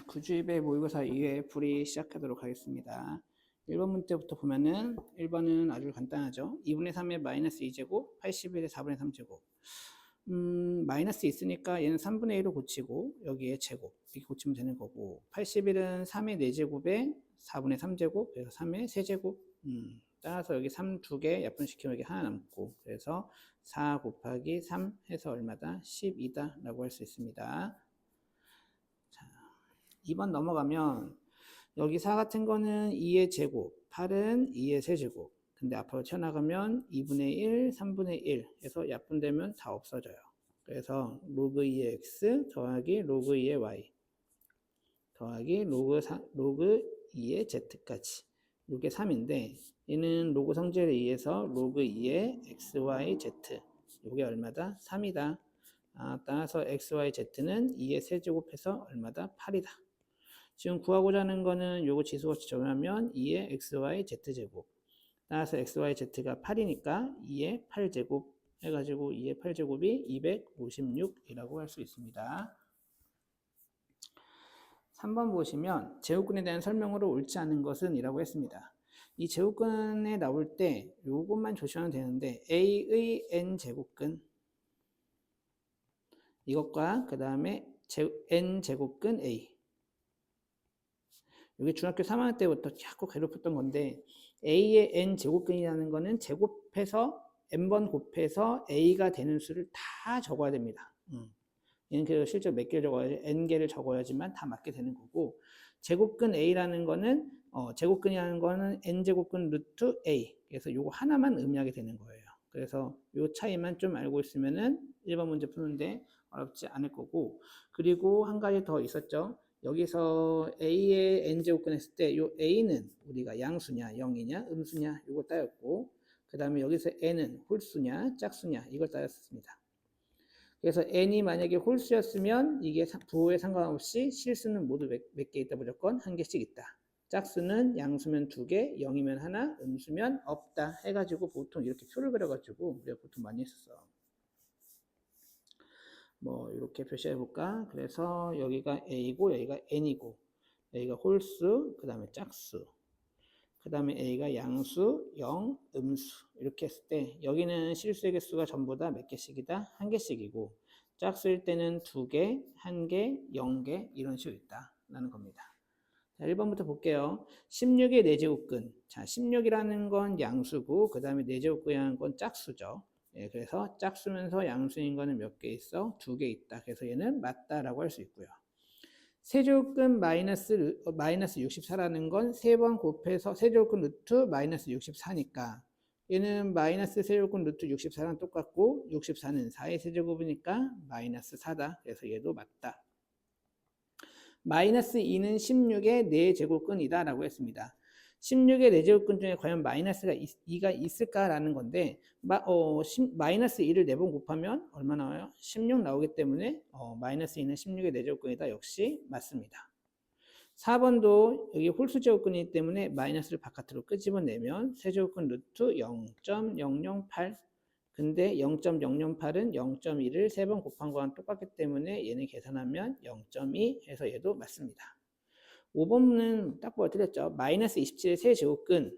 구주입의 모의고사 2회 풀이 시작하도록 하겠습니다. 1번 문제부터 보면은 1번은 아주 간단하죠. 2분의 3의 마이너스 2제곱, 81의 4분의 3제곱. 마이너스 있으니까 얘는 3분의 1로 고치고 여기에 제곱 이렇게 고치면 되는 거고, 81은 3의 4제곱에 4분의 3제곱, 그래서 3의 세제곱. 따라서 여기 3 2개 약분시키면 여기 하나 남고, 그래서 4 곱하기 3 해서 얼마다? 12다 라고 할 수 있습니다. 2번 넘어가면 여기 4 같은 거는 2의 제곱, 8은 2의 세제곱. 근데 앞으로 튀어나가면 2분의 1, 3분의 1 해서 약분되면 다 없어져요. 그래서 로그 2의 x 더하기 로그 2의 y 더하기 로그 2의 z까지. 이게 3인데 얘는 로그 성질에 의해서 로그 2의 x, y, z. 이게 얼마다? 3이다. 따라서 x, y, z는 2의 세제곱해서 얼마다? 8이다. 지금 구하고자 하는 거는 요거 지수같이 적용하면 2의 xy z제곱. 따라서 xy z가 8이니까 2의 8제곱 해가지고 2의 8제곱이 256이라고 할 수 있습니다. 3번 보시면 제곱근에 대한 설명으로 옳지 않은 것은 이라고 했습니다. 이 제곱근에 나올 때 요것만 조심하면 되는데 a의 n제곱근 이것과 그 다음에 n제곱근 a, 이게 중학교 3학년 때부터 자꾸 괴롭혔던 건데, a의 n제곱근이라는 거는 제곱해서 n번 곱해서 a가 되는 수를 다 적어야 됩니다. 얘는 그래서 실제로 몇 개를 적어야지, n개를 적어야지만 다 맞게 되는 거고, 제곱근 a라는 거는 제곱근이라는 거는 n제곱근 루트 a, 그래서 요거 하나만 의미하게 되는 거예요. 그래서 요 차이만 좀 알고 있으면은 1번 문제 푸는데 어렵지 않을 거고, 그리고 한 가지 더 있었죠. 여기서 a의 n제곱근 했을 때 요 a는 우리가 양수냐, 0이냐, 음수냐 이거 따였고, 그 다음에 여기서 n은 홀수냐, 짝수냐 이걸 따였습니다. 그래서 n이 만약에 홀수였으면 이게 부호에 상관없이 실수는 모두 몇 개 있다? 무조건 한 개씩 있다. 짝수는 양수면 2개, 0이면 하나, 음수면 없다 해가지고 보통 이렇게 표를 그려가지고 우리가 보통 많이 했었어. 뭐 이렇게 표시해 볼까? 그래서 여기가 a고 여기가 n이고 여기가 홀수, 그 다음에 짝수, 그 다음에 a가 양수, 0, 음수 이렇게 했을 때 여기는 실수의 개수가 전부 다 몇 개씩이다? 한 개씩이고, 짝수일 때는 2개, 1개, 0개 이런 식으로 있다라는 겁니다. 자, 1번부터 볼게요. 16의 4제곱근. 자, 16이라는 건 양수고 그 다음에 4제곱근이라는 건 짝수죠. 예, 그래서 짝수면서 양수인 거는 몇 개 있어? 2개 있다. 그래서 얘는 맞다라고 할 수 있고요. 세제곱근 마이너스 64라는 건 3번 곱해서 세제곱근 루트 마이너스 64니까 얘는 마이너스 세제곱근 루트 64랑 똑같고, 64는 4의 세제곱이니까 마이너스 4다. 그래서 얘도 맞다. 마이너스 2는 16의 4제곱근이다 라고 했습니다. 16의 4제곱근 중에 과연 마이너스가 2가 있을까라는 건데, 마이너스 2를 4번 곱하면 얼마 나와요? 16 나오기 때문에 마이너스 2는 16의 4제곱근이다. 역시 맞습니다. 4번도 여기 홀수 제곱근이기 때문에 마이너스를 바깥으로 끄집어내면 세제곱근 루트 0.008, 근데 0.008은 0.2를 3번 곱한 거랑 똑같기 때문에 얘는 계산하면 0.2 해서 얘도 맞습니다. 5번은 딱 보아 틀렸죠. 마이너스 27의 세제곱근.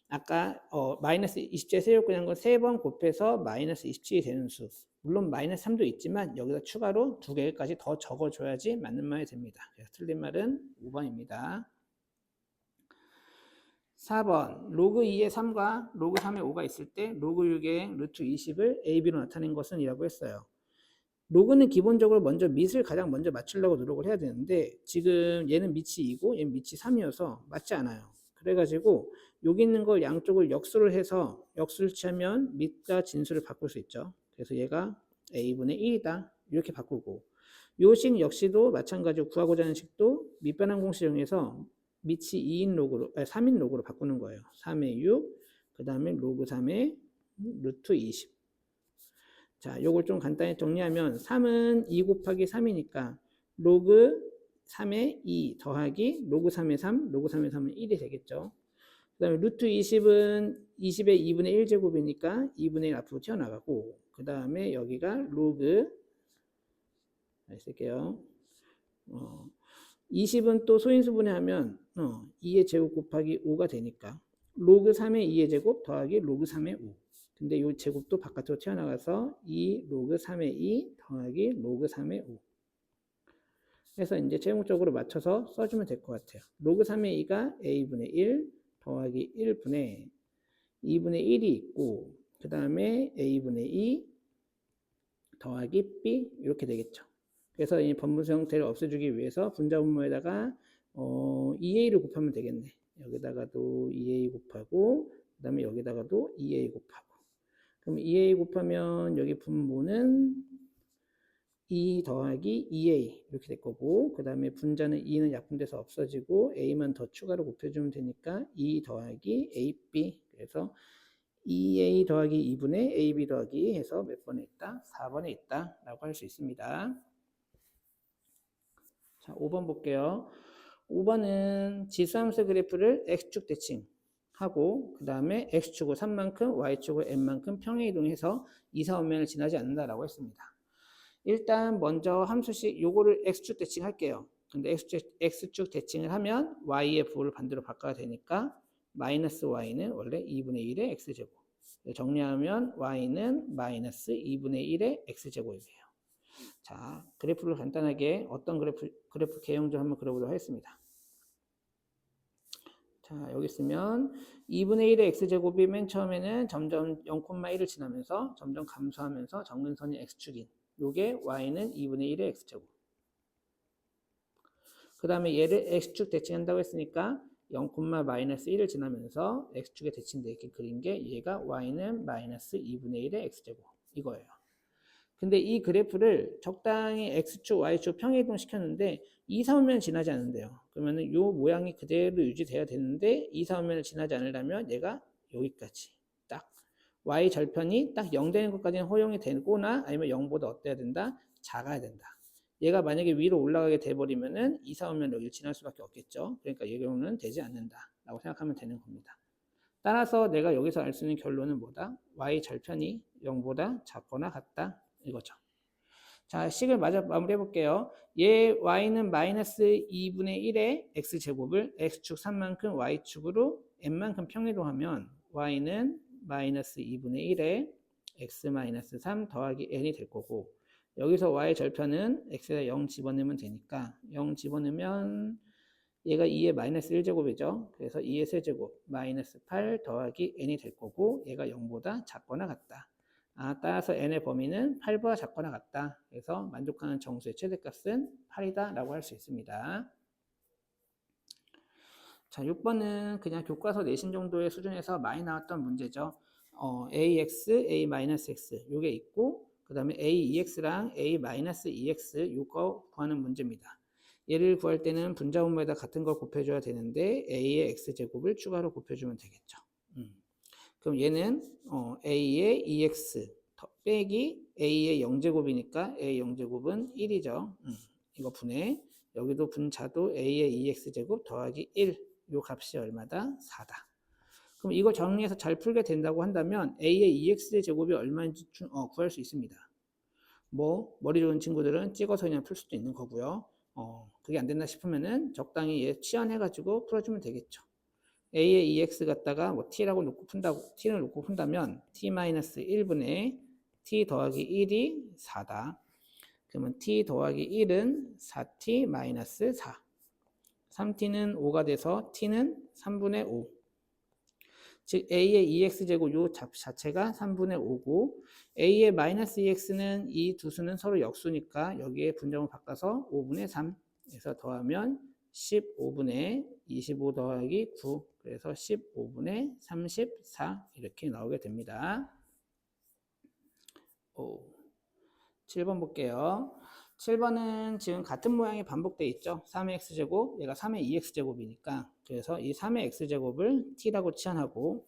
아까 마이너스 27의 세제곱근이라는 건 3번 곱해서 마이너스 27이 되는 수. 물론 마이너스 3도 있지만 여기다 추가로 2개까지 더 적어줘야지 맞는 말이 됩니다. 그래서 틀린 말은 5번입니다. 4번 로그 2의 3과 로그 3의 5가 있을 때 로그 6의 루트 20을 AB로 나타낸 것은 이라고 했어요. 로그는 기본적으로 먼저 밑을 가장 먼저 맞추려고 노력을 해야 되는데 지금 얘는 밑이 2고 얘는 밑이 3이어서 맞지 않아요. 그래가지고 여기 있는 걸 양쪽을 역수를 해서 역수를 취하면 밑과 진수를 바꿀 수 있죠. 그래서 얘가 a분의 1이다 이렇게 바꾸고, 요 식 역시도 마찬가지로 구하고자 하는 식도 밑변환 공式이용해서 밑이 2인 로그로, 3인 로그로 바꾸는 거예요. 3의 6, 그 다음에 로그 3의 루트 20. 자, 요걸 좀 간단히 정리하면 3은 2 곱하기 3이니까 로그 3의 2 더하기 로그 3의 3, 로그 3의 3은 1이 되겠죠. 그 다음에 루트 20은 20의 2분의 1제곱이니까 2분의 1 앞으로 튀어나가고, 그 다음에 여기가 로그, 쓸게요. 20은 또 소인수분해 하면 2의 제곱 곱하기 5가 되니까 로그 3의 2의 제곱 더하기 로그 3의 5. 근데 이 제곱도 바깥으로 튀어나가서 2 로그 3의 2 더하기 로그 3의 5. 그래서 이제 최종적으로 맞춰서 써주면 될 것 같아요. 로그 3의 2가 a분의 1 더하기 1분의 2분의 1이 있고 그 다음에 a분의 2 더하기 b 이렇게 되겠죠. 그래서 이 번분수 형태를 없애주기 위해서 분자분모에다가 2a를 곱하면 되겠네. 여기다가도 2a 곱하고 그 다음에 여기다가도 2a 곱하고 그럼 2a 곱하면 여기 분모는 2 더하기 2a 이렇게 될 거고 그 다음에 분자는 2는 약분돼서 없어지고 a만 더 추가로 곱해주면 되니까 2 더하기 ab 그래서 2a 더하기 2분의 ab 더하기 해서 몇 번에 있다? 4번에 있다 라고 할 수 있습니다. 자, 5번 볼게요. 5번은 지수함수 그래프를 x축 대칭하고 그 다음에 x축을 3만큼 y축을 n만큼 평행 이동해서 2, 4, 5면을 지나지 않는다라고 했습니다. 일단 먼저 함수식 요거를 x축 대칭할게요. 근데 x축 대칭을 하면 y의 부호를 반대로 바꿔야 되니까 마이너스 y는 원래 2분의 1의 x제곱 정리하면 y는 마이너스 2분의 1의 x제곱이에요. 자, 그래프를 간단하게 어떤 그래프 개형 좀 한번 그려보도록 하겠습니다. 자, 여기 있으면 2분의 1의 x제곱이 맨 처음에는 점점 0,1을 지나면서 점점 감소하면서 정근선이 x축인 요게 y는 2분의 1의 x제곱 그 다음에 얘를 x축 대칭한다고 했으니까 0,-1을 지나면서 x축에 대칭되어 있게 그린 게 얘가 y는 마이너스 2분의 1의 x제곱 이거예요. 근데 이 그래프를 적당히 x축, y축 평행이동 시켰는데 2, 3면 지나지 않는데요. 그러면 이 모양이 그대로 유지돼야 되는데 2, 3면을 지나지 않으려면 얘가 여기까지 딱 y 절편이 딱 0 되는 것까지는 허용이 되거나 아니면 0보다 어때야 된다? 작아야 된다. 얘가 만약에 위로 올라가게 돼버리면은 2, 3면 여기를 지날 수밖에 없겠죠. 그러니까 이 경우는 되지 않는다 라고 생각하면 되는 겁니다. 따라서 내가 여기서 알 수 있는 결론은 뭐다? y 절편이 0보다 작거나 같다 이거죠. 자, 식을 마무리해 볼게요. 얘 y는 마이너스 2분의 1의 x제곱을 x축 3만큼 y축으로 n만큼 평이동하면 y는 마이너스 2분의 1의 x 마이너스 3 더하기 n이 될 거고 여기서 y 절편은 x에다 0 집어넣으면 되니까 0 집어넣으면 얘가 2의 마이너스 1제곱이죠. 그래서 2의 세제곱 마이너스 8 더하기 n이 될 거고 얘가 0보다 작거나 같다. 따라서 n의 범위는 8보다 작거나 같다. 그래서 만족하는 정수의 최대값은 8이다 라고 할 수 있습니다. 자, 6번은 그냥 교과서 내신 정도의 수준에서 많이 나왔던 문제죠. ax, a-x 요게 있고 그 다음에 a2x랑 a-2x 요거 구하는 문제입니다. 얘를 구할 때는 분자분모에다 같은 걸 곱해줘야 되는데 a의 x제곱을 추가로 곱해주면 되겠죠. 그럼 얘는 a의 2x 빼기 a의 0제곱이니까 a의 0제곱은 1이죠. 이거 분해 여기도 분자도 a의 2x제곱 더하기 1 요 값이 얼마다? 4다. 그럼 이걸 정리해서 잘 풀게 된다고 한다면 a의 2x제곱이 얼마인지 구할 수 있습니다. 뭐 머리 좋은 친구들은 찍어서 그냥 풀 수도 있는 거고요. 그게 안 된다 싶으면은 적당히 얘 치환해가지고 풀어주면 되겠죠. a의 2x 갖다가 뭐 t라고 놓고 t를 놓고 푼다면 t-1분의 t 더하기 1이 4다. 그러면 t 더하기 1은 4t-4. 3t는 5가 돼서 t는 3분의 5. 즉 a의 2x제곱 요 자체가 3분의 5고 a의 마이너스 2x는 이 두 수는 서로 역수니까 여기에 분점을 바꿔서 5분의 3 에서 더하면 15분의 25 더하기 9 그래서 15분의 34 이렇게 나오게 됩니다. 7번 볼게요. 7번은 지금 같은 모양이 반복되어 있죠. 3의 x제곱, 얘가 3의 2x제곱이니까 그래서 이 3의 x제곱을 t라고 치환하고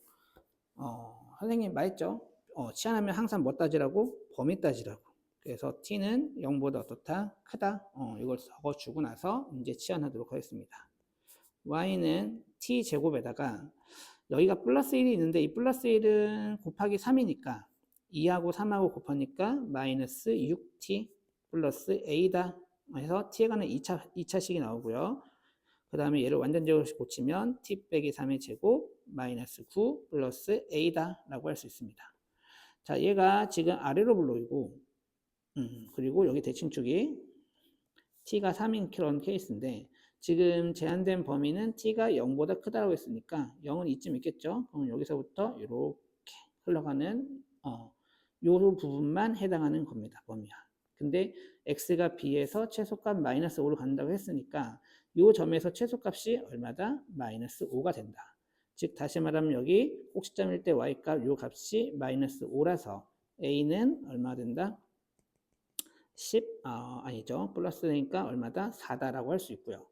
선생님 말했죠. 치환하면 항상 뭐 따지라고? 범위 따지라고. 그래서 t는 0보다 어떻다? 크다. 이걸 적어주고 나서 이제 치환하도록 하겠습니다. y는 t제곱에다가 여기가 플러스 1이 있는데 이 플러스 1은 곱하기 3이니까 2하고 3하고 곱하니까 마이너스 6t 플러스 a다 해서 t에 관한 2차식이 나오고요. 그 다음에 얘를 완전제곱으로 고치면 t 빼기 3의 제곱 마이너스 9 플러스 a다 라고 할 수 있습니다. 자, 얘가 지금 아래로 불러오고 그리고 여기 대칭축이 t가 3인 그런 케이스인데 지금 제한된 범위는 t가 0보다 크다고 했으니까 0은 이쯤 있겠죠. 그럼 여기서부터 이렇게 흘러가는 요 부분만 해당하는 겁니다. 범위야. 근데 x가 b에서 최소값 마이너스 5로 간다고 했으니까 요 점에서 최소값이 얼마다? 마이너스 5가 된다. 즉 다시 말하면 여기 꼭지점일 때 y값 요 값이 마이너스 5라서 a는 얼마 된다? 10, 아니죠. 플러스니까 얼마다? 4다라고 할 수 있고요.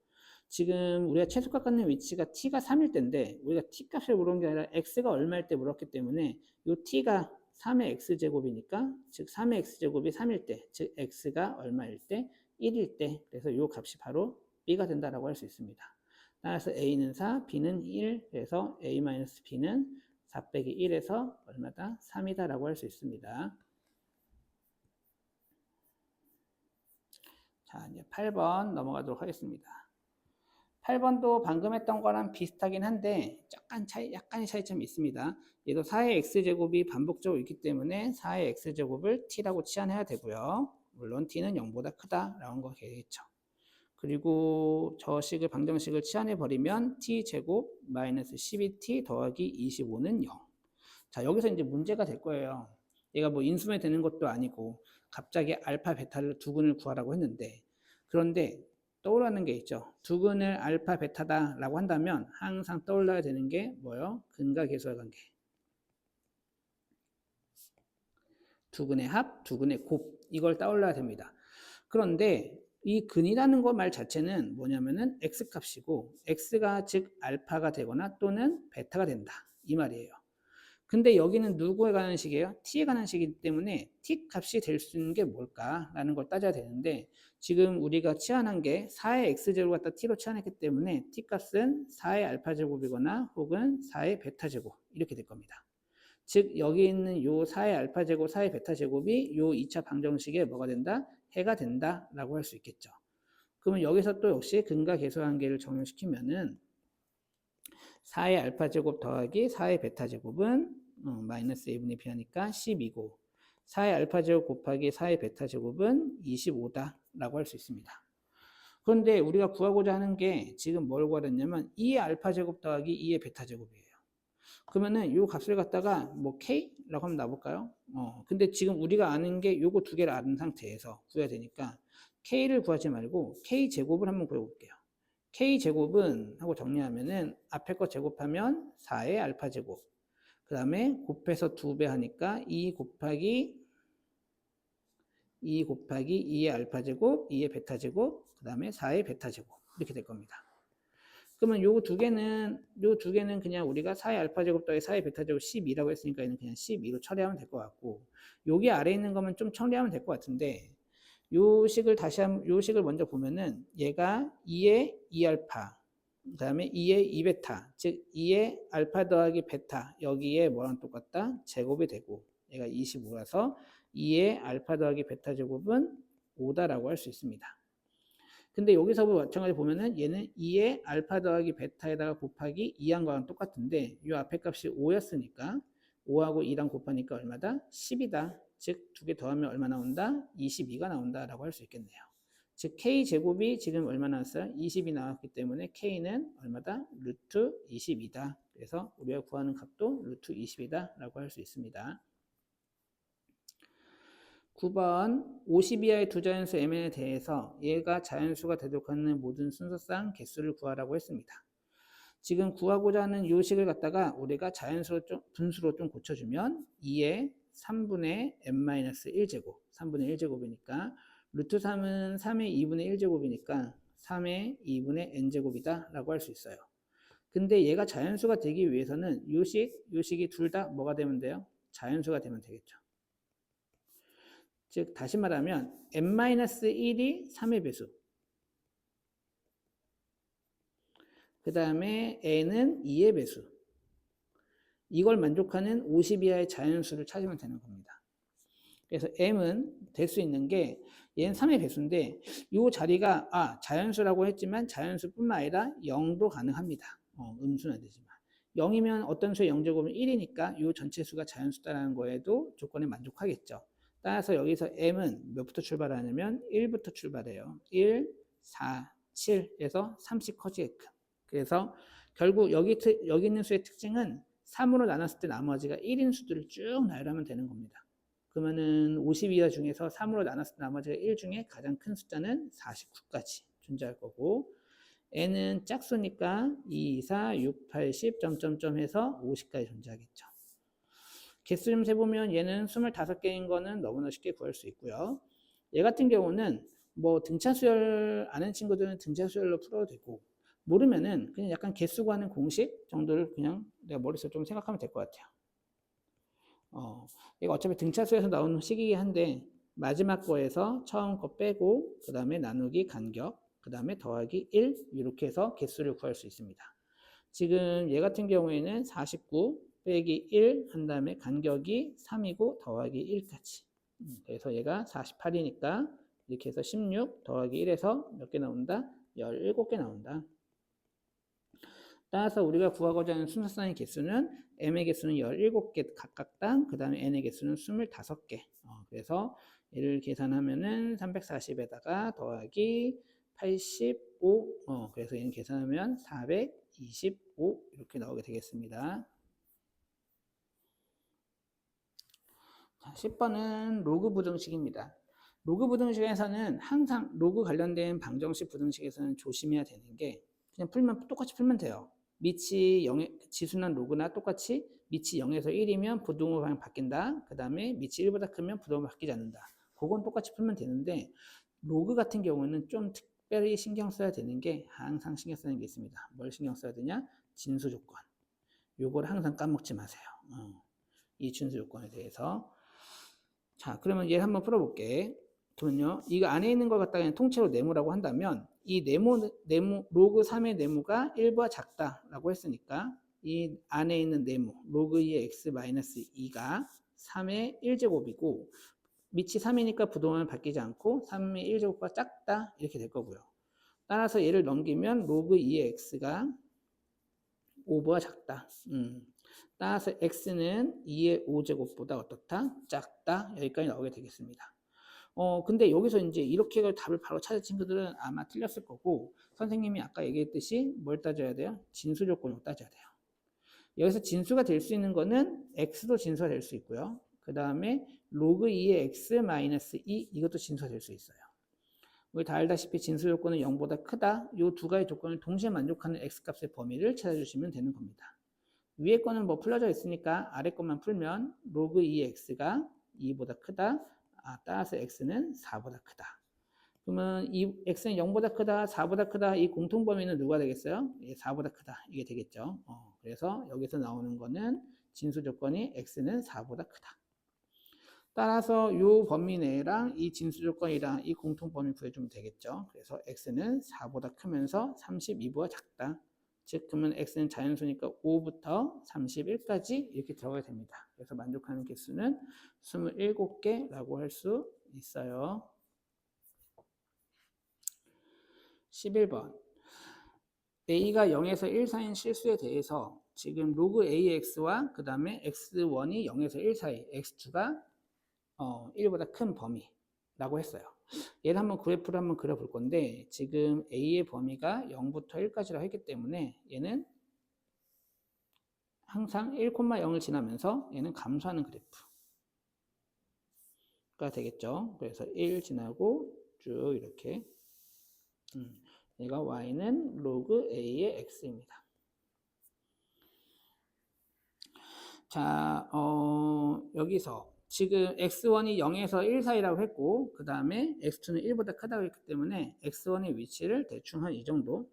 지금 우리가 최소값 갖는 위치가 t가 3일 때인데 우리가 t 값을 물은 게 아니라 x가 얼마일 때 물었기 때문에 이 t가 3의 x제곱이니까 즉 3의 x제곱이 3일 때 즉 x가 얼마일 때? 1일 때 그래서 이 값이 바로 b가 된다라고 할 수 있습니다. 따라서 a는 4, b는 1 그래서 a-b는 4 빼기 1에서 얼마다? 3이다 라고 할 수 있습니다. 자, 이제 8번 넘어가도록 하겠습니다. 8번도 방금 했던 거랑 비슷하긴 한데 약간의 차이점이 있습니다. 얘도 4의 x제곱이 반복적으로 있기 때문에 4의 x제곱을 t라고 치환해야 되고요. 물론 t는 0보다 크다라는 거 되겠죠. 그리고 저 식을 방정식을 치환해 버리면 t제곱 마이너스 12t 더하기 25는 0. 자, 여기서 이제 문제가 될 거예요. 얘가 뭐 인수분해 되는 것도 아니고 갑자기 알파 베타를 두근을 구하라고 했는데 그런데 떠오르는 게 있죠. 두근을 알파 베타다라고 한다면 항상 떠올라야 되는 게 뭐예요? 근과 계수의 관계. 두근의 합, 두근의 곱 이걸 떠올라야 됩니다. 그런데 이 근이라는 거 말 자체는 뭐냐면은 x값이고 x가 즉 알파가 되거나 또는 베타가 된다 이 말이에요. 근데 여기는 누구에 관한 식이에요? t에 관한 식이기 때문에 t 값이 될 수 있는 게 뭘까라는 걸 따져야 되는데 지금 우리가 치환한 게 4의 x제곱 갖다 t로 치환했기 때문에 t 값은 4의 알파제곱이거나 혹은 4의 베타제곱 이렇게 될 겁니다. 즉 여기 있는 요 4의 알파제곱, 4의 베타제곱이 요 2차 방정식에 뭐가 된다? 해가 된다라고 할 수 있겠죠. 그러면 여기서 또 역시 근과 계수 관계를 적용시키면은 4의 알파제곱 더하기 4의 베타제곱은 마이너스 1분의 b하니까 12고 4의 알파제곱 곱하기 4의 베타제곱은 25다 라고 할 수 있습니다. 그런데 우리가 구하고자 하는 게 지금 뭘 구하랬냐면 2의 알파제곱 더하기 2의 베타제곱이에요. 그러면은 이 값을 갖다가 뭐 k라고 한번 놔볼까요? 근데 지금 우리가 아는 게 요거 두 개를 아는 상태에서 구해야 되니까 k를 구하지 말고 k제곱을 한번 구해볼게요. k제곱은 하고 정리하면은 앞에 거 제곱하면 4의 알파제곱 그 다음에 곱해서 2배 하니까 2 곱하기 2의 알파제곱 2의 베타제곱 그 다음에 4의 베타제곱 이렇게 될 겁니다. 그러면 요 두 개는 그냥 우리가 4의 알파제곱 더하기 4의 베타제곱 12라고 했으니까 얘는 그냥 12로 처리하면 될 것 같고 여기 아래 있는 거면 좀 처리하면 될 것 같은데 요 식을 먼저 보면은 얘가 2의 2알파 그 다음에 2의 2베타 즉 2의 알파 더하기 베타 여기에 뭐랑 똑같다? 제곱이 되고 얘가 25라서 2의 알파 더하기 베타 제곱은 5다라고 할 수 있습니다. 근데 여기서 마찬가지로 보면은 얘는 2의 알파 더하기 베타에다가 곱하기 2한 거랑 똑같은데 이 앞에 값이 5였으니까 5하고 2랑 곱하니까 얼마다? 10이다. 즉 두 개 더하면 얼마 나온다? 22가 나온다라고 할 수 있겠네요. 즉 k제곱이 지금 얼마 나왔어요? 20이 나왔기 때문에 k는 얼마다? 루트 20이다. 그래서 우리가 구하는 값도 루트 20이다 라고 할 수 있습니다. 9번 50 이하의 두 자연수 mn에 대해서 얘가 자연수가 되도록 하는 모든 순서상 개수를 구하라고 했습니다. 지금 구하고자 하는 요 식을 갖다가 우리가 분수로 좀 고쳐주면 2의 3분의 n-1제곱 3분의 1제곱이니까 루트 3은 3의 2분의 1제곱이니까 3의 2분의 n제곱이다 라고 할 수 있어요. 근데 얘가 자연수가 되기 위해서는 요 식이 둘 다 뭐가 되면 돼요? 자연수가 되면 되겠죠. 즉 다시 말하면 n-1이 3의 배수 그 다음에 n은 2의 배수 이걸 만족하는 50 이하의 자연수를 찾으면 되는 겁니다. 그래서 m은 될 수 있는 게 얘는 3의 배수인데 이 자리가 자연수라고 했지만 자연수뿐만 아니라 0도 가능합니다. 음수는 안 되지만 0이면 어떤 수의 0제곱은 1이니까 이 전체 수가 자연수다라는 거에도 조건에 만족하겠죠. 따라서 여기서 m은 몇부터 출발하냐면 1부터 출발해요. 1, 4, 7에서 30 커지게끔. 그래서 결국 여기 있는 수의 특징은 3으로 나눴을 때 나머지가 1인 수들을 쭉 나열하면 되는 겁니다. 그러면은 52화 중에서 3으로 나눴을 때 나머지가 1 중에 가장 큰 숫자는 49까지 존재할 거고 n은 짝수니까 2, 4, 6, 8, 10 점점점 해서 50까지 존재하겠죠. 개수 좀 세보면 얘는 25개인 거는 너무나 쉽게 구할 수 있고요. 얘 같은 경우는 뭐 등차수열 아는 친구들은 등차수열로 풀어도 되고 모르면은 그냥 약간 개수 구하는 공식 정도를 그냥 내가 머릿속에 좀 생각하면 될 것 같아요. 이거 어차피 등차수에서 나오는 식이긴 한데 마지막 거에서 처음 거 빼고 그 다음에 나누기 간격 그 다음에 더하기 1 이렇게 해서 개수를 구할 수 있습니다. 지금 얘 같은 경우에는 49 빼기 1 한 다음에 간격이 3이고 더하기 1까지 그래서 얘가 48이니까 이렇게 해서 16 더하기 1에서 몇 개 나온다? 17개 나온다. 따라서 우리가 구하고자 하는 순서상의 개수는 m의 개수는 17개 각각당 그 다음에 n의 개수는 25개 그래서 얘를 계산하면은 340에다가 더하기 85 그래서 얘는 계산하면 425 이렇게 나오게 되겠습니다. 자, 10번은 로그 부등식입니다. 로그 부등식에서는 항상 로그 관련된 방정식 부등식에서는 조심해야 되는 게 그냥 똑같이 풀면 돼요. 밑이 0, 지수나 로그나 똑같이 밑이 0에서 1이면 부등호 방향 바뀐다. 그 다음에 밑이 1보다 크면 부등호 바뀌지 않는다. 그건 똑같이 풀면 되는데 로그 같은 경우는 좀 특별히 신경 써야 되는 게 항상 신경 쓰는 게 있습니다. 뭘 신경 써야 되냐? 진수 조건. 요걸 항상 까먹지 마세요. 이 진수 조건에 대해서. 자, 그러면 얘를 한번 풀어볼게. 그러면요, 이거 안에 있는 걸 갖다가 그냥 통째로 네모라고 한다면 이 로그 3의 네모가 1보다 작다라고 했으니까 이 안에 있는 네모 로그 2의 x 마이너스 2가 3의 1제곱이고 밑이 3이니까 부동은 바뀌지 않고 3의 1제곱보다 작다 이렇게 될 거고요. 따라서 얘를 넘기면 로그 2의 x가 5보다 작다. 따라서 x는 2의 5제곱보다 어떻다? 작다. 여기까지 나오게 되겠습니다. 근데 여기서 이제 이렇게 답을 바로 찾은 친구들은 아마 틀렸을 거고 선생님이 아까 얘기했듯이 뭘 따져야 돼요? 진수 조건을 따져야 돼요. 여기서 진수가 될 수 있는 거는 x도 진수가 될 수 있고요. 그 다음에 로그 2의 x 마이너스 2 이것도 진수가 될 수 있어요. 우리 다 알다시피 진수 조건은 0보다 크다. 이 두 가지 조건을 동시에 만족하는 x값의 범위를 찾아주시면 되는 겁니다. 위에 거는 뭐 풀려져 있으니까 아래 것만 풀면 로그 2x가 2보다 크다. 따라서 x는 4보다 크다. 그러면 이 x는 0보다 크다, 4보다 크다 이 공통범위는 누가 되겠어요? 4보다 크다 이게 되겠죠. 그래서 여기서 나오는 거는 진수 조건이 x는 4보다 크다. 따라서 이 범위 내랑 이 진수 조건이랑 이 공통범위 구해주면 되겠죠. 그래서 x는 4보다 크면서 32보다 작다. 즉 그러면 x는 자연수니까 5부터 31까지 이렇게 들어가야 됩니다. 그래서 만족하는 개수는 27개라고 할 수 있어요. 11번 a가 0에서 1 사이인 실수에 대해서 지금 로그 ax와 그 다음에 x1이 0에서 1 사이 x2가 1보다 큰 범위라고 했어요. 얘를 한번 그래프를 한번 그려볼 건데 지금 A의 범위가 0부터 1까지라고 했기 때문에 얘는 항상 1,0을 지나면서 얘는 감소하는 그래프가 되겠죠. 그래서 1 지나고 쭉 이렇게 얘가 y는 로그 A의 x입니다. 자, 여기서 지금 x1이 0에서 1 사이라고 했고 그 다음에 x2는 1보다 크다고 했기 때문에 x1의 위치를 대충 한 이 정도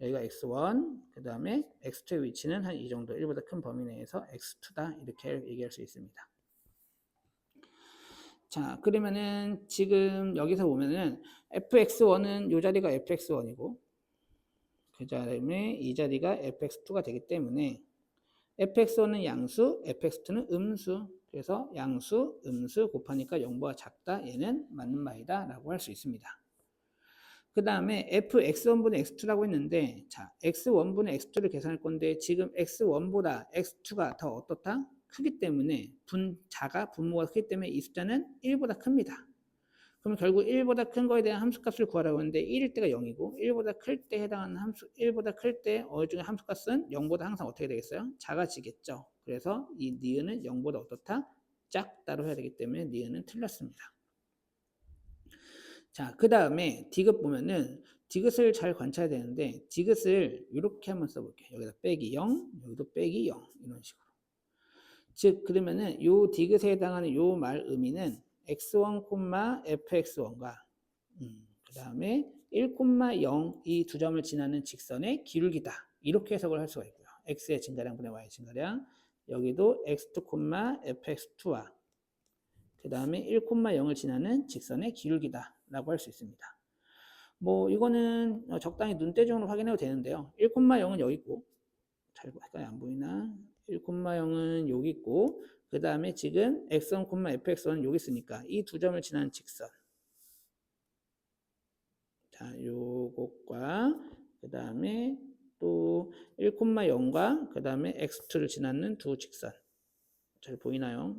여기가 x1 그 다음에 x2의 위치는 한 이 정도 1보다 큰 범위 내에서 x2다 이렇게 얘기할 수 있습니다. 자 그러면은 지금 여기서 보면은 fx1은 이 자리가 fx1이고 그 다음에 이 자리가 fx2가 되기 때문에 fx1은 양수, fx2는 음수. 그래서 양수, 음수 곱하니까 0보다 작다. 얘는 맞는 말이다 라고 할 수 있습니다. 그 다음에 fx1분의 x2라고 했는데, 자, x1분의 x2를 계산할 건데, 지금 x1보다 x2가 더 어떻다? 크기 때문에, 분모가 크기 때문에 이 숫자는 1보다 큽니다. 그럼 결국 1보다 큰 거에 대한 함수값을 구하라고 하는데, 1일 때가 0이고, 1보다 클 때 해당하는 함수, 1보다 클 때 어느 중에 함수값은 0보다 항상 어떻게 되겠어요? 작아지겠죠. 그래서 이 니은은 0보다 어떻다? 작다로 해야 되기 때문에 니은은 틀렸습니다. 자, 그 다음에 디귿 보면은 디귿을 잘 관찰해야 되는데 디귿을 이렇게 한번 써볼게요. 여기다 빼기 0, 여기도 빼기 0 이런 식으로. 즉 그러면은 요 디귿에 해당하는 요 말 의미는 x1, fx1과 그 다음에 1, 0 이 두 점을 지나는 직선의 기울기다. 이렇게 해석을 할 수가 있고요. x의 증가량 분의 y의 증가량. 여기도 x2, fx2와 그 다음에 1, 0을 지나는 직선의 기울기다 라고 할 수 있습니다. 뭐 이거는 적당히 눈대중으로 확인해도 되는데요. 1, 0은 여기 있고, 잘 가까이 안 보이나? 1, 0은 여기 있고, 그 다음에 지금 x1, fx는 여기 있으니까 이 두 점을 지나는 직선. 자, 요것과 그 다음에 또 1, 0과 그 다음에 x2를 지나는 두 직선. 잘 보이나요?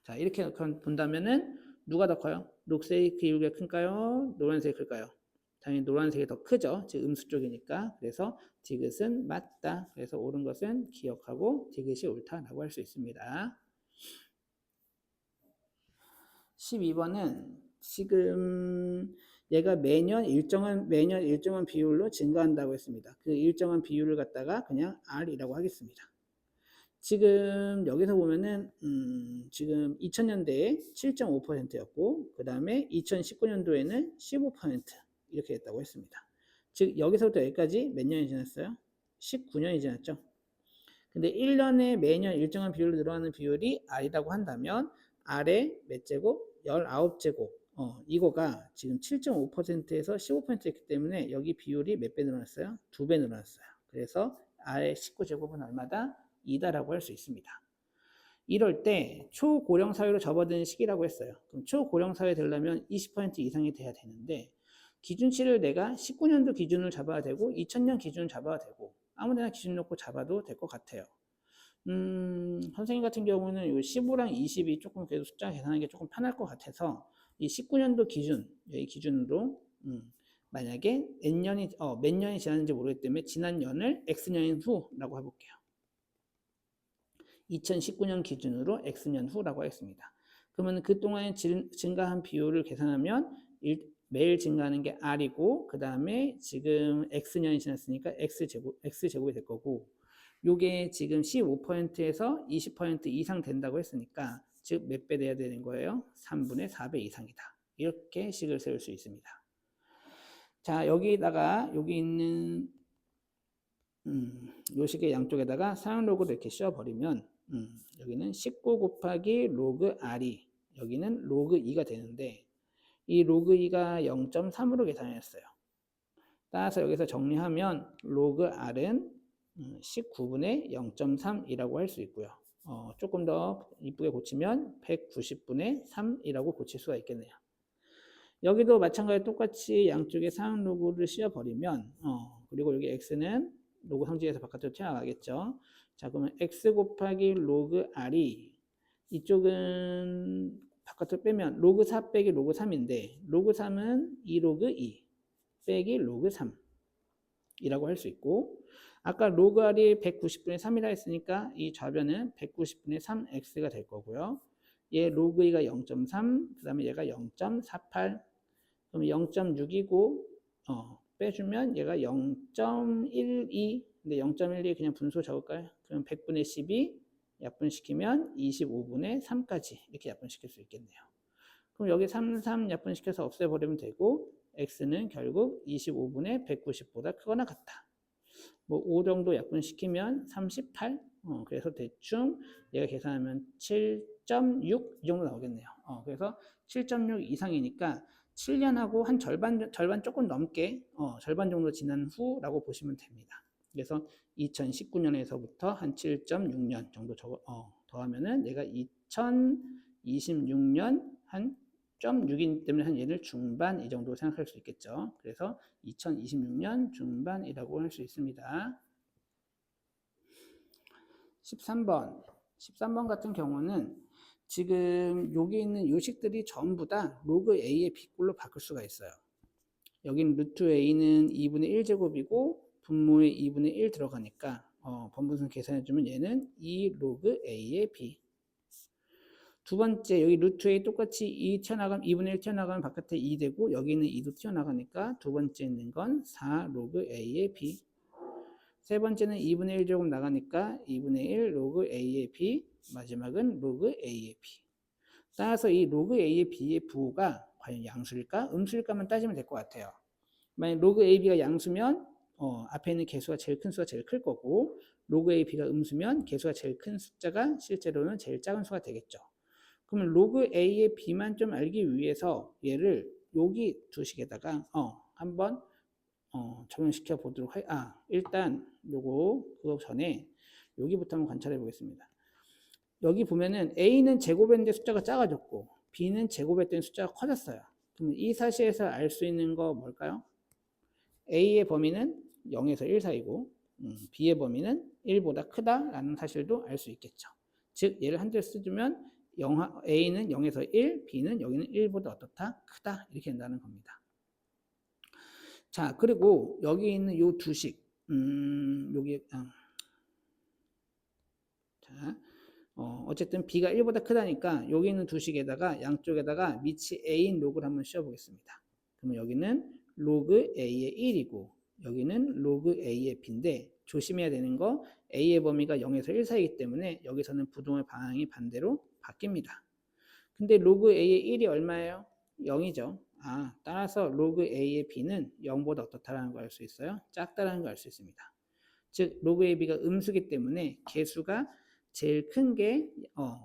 자, 이렇게 본다면은 누가 더 커요? 녹색이 기울기가 클까요? 노란색이 클까요? 당연히 노란색이 더 크죠. 지금 음수 쪽이니까. 그래서 디귿은 맞다. 그래서 옳은 것은 기억하고 디귿이 옳다라고 할 수 있습니다. 12번은 지금 얘가 매년 일정한 비율로 증가한다고 했습니다. 그 일정한 비율을 갖다가 그냥 R이라고 하겠습니다. 지금 여기서 보면은 지금 2000년대에 7.5%였고 그 다음에 2019년도에는 15% 이렇게 됐다고 했습니다. 즉 여기서부터 여기까지 몇 년이 지났어요? 19년이 지났죠. 근데 1년에 매년 일정한 비율로 늘어나는 비율이 R이라고 한다면 R의 몇 제곱? 19제곱. 이거가 지금 7.5%에서 15%였기 때문에 여기 비율이 몇 배 늘어났어요? 2배 늘어났어요. 그래서 R의 19제곱은 얼마다? 2다라고 할 수 있습니다. 이럴 때 초고령 사회로 접어드는 시기라고 했어요. 그럼 초고령 사회 되려면 20% 이상이 돼야 되는데 기준치를 내가 19년도 기준을 잡아야 되고 2000년 기준을 잡아야 되고 아무데나 기준 놓고 잡아도 될 것 같아요. 선생님 같은 경우는 요 15랑 20이 조금 그래도 숫자 계산하는 게 조금 편할 것 같아서 이 19년도 기준, 여기 기준으로 만약에 몇 년이 지났는지 모르기 때문에 지난 년을 X년인 후라고 해볼게요. 2019년 기준으로 X년 후라고 하겠습니다. 그러면 그동안에 증가한 비율을 계산하면 매일 증가하는 게 R이고 그 다음에 지금 X년이 지났으니까 X제곱이 될 거고 요게 지금 15%에서 20% 이상 된다고 했으니까 즉 몇 배 돼야 되는 거예요? 3분의 4배 이상이다. 이렇게 식을 세울 수 있습니다. 자, 여기다가 여기 있는 요 식의 양쪽에다가 사용 로그를 이렇게 씌워버리면 여기는 19 곱하기 로그 R이 여기는 로그 2가 되는데 이 로그 2가 0.3으로 계산했어요. 따라서 여기서 정리하면 로그 R은 19분의 0.3이라고 할 수 있고요. 조금 더 이쁘게 고치면 190분의 3이라고 고칠 수가 있겠네요. 여기도 마찬가지로 똑같이 양쪽에 사용 로그를 씌워버리면 그리고 여기 x는 로그 성질에서 바깥으로 튀어나가겠죠. 자, 그러면 x 곱하기 로그 r이 이쪽은 바깥으로 빼면 로그 4 빼기 로그 3인데 로그 3은 2 로그 2 빼기 로그 3이라고 할 수 있고 아까 로그 r이 190분의 3이라 했으니까 이 좌변은 190분의 3x가 될 거고요. 얘 로그 2가 0.3, 그 다음에 얘가 0.48, 그럼 0.6이고 빼주면 얘가 0.12, 근데 0.12 그냥 분수 적을까요? 그럼 100분의 12 약분시키면 25분의 3까지 이렇게 약분시킬 수 있겠네요. 그럼 여기 3 약분시켜서 없애버리면 되고 x는 결국 25분의 190보다 크거나 같다. 뭐 5 정도 약분시키면 38, 그래서 대충 얘가 계산하면 7.6 이 정도 나오겠네요. 그래서 7.6 이상이니까 7년하고 한 절반 조금 넘게 절반 정도 지난 후라고 보시면 됩니다. 그래서 2019년에서부터 한 7.6년 정도 더 더하면은 얘가 2026년 한 0.6이기 때문에 한 얘를 중반 이 정도 생각할 수 있겠죠. 그래서 2026년 중반이라고 할 수 있습니다. 13번 같은 경우는 지금 여기 있는 요식들이 전부 다 로그 A의 B꼴로 바꿀 수가 있어요. 여기는 루트 A는 2분의 1제곱이고 분모에 2분의 1 들어가니까 번분수 계산해주면 얘는 2 로그 A의 B. 두 번째 여기 루트 A 똑같이 2 튀어나가면 2분의 1 튀어나가면 바깥에 2 되고 여기는 2도 튀어나가니까 두 번째 있는 건 4 로그 A의 B. 세 번째는 2분의 1 제곱 나가니까 2분의 1 로그 A의 B. 마지막은 로그 A의 B. 따라서 이 로그 A의 B의 부호가 과연 양수일까 음수일까만 따지면 될 것 같아요. 만약 로그 AB가 양수면 앞에 있는 개수가 제일 큰 수가 제일 클 거고 로그 AB가 음수면 개수가 제일 큰 숫자가 실제로는 제일 작은 수가 되겠죠. 그러면 로그 A의 B만 좀 알기 위해서 얘를 여기 두식에다가 한번 적용시켜 보도록 일단 그거 전에 여기부터 한번 관찰해 보겠습니다. 여기 보면은 A는 제곱했는데 숫자가 작아졌고 B는 제곱했더니 숫자가 커졌어요. 그러면 이 사실에서 알 수 있는 거 뭘까요? A의 범위는 0에서 1 사이고 B의 범위는 1보다 크다라는 사실도 알 수 있겠죠. 즉 얘를 한 대 써주면 A는 0에서 1, B는 여기는 1보다 어떻다? 크다 이렇게 된다는 겁니다. 자 그리고 여기 있는 요 두식 여기 자 어쨌든 B가 1보다 크다니까 여기 있는 두식에다가 양쪽에다가 밑이 A인 로그를 한번 씌워보겠습니다. 그러면 여기는 로그 A의 1이고 여기는 로그 A의 B인데 조심해야 되는 거 A의 범위가 0에서 1 사이이기 때문에 여기서는 부동의 방향이 반대로 바뀝니다. 근데 로그 A의 1이 얼마예요? 0이죠. 따라서 로그 A의 B는 0보다 어떻다라는 걸 알 수 있어요? 작다라는 걸 알 수 있습니다. 즉 로그 AB가 음수기 때문에 개수가 제일 큰 게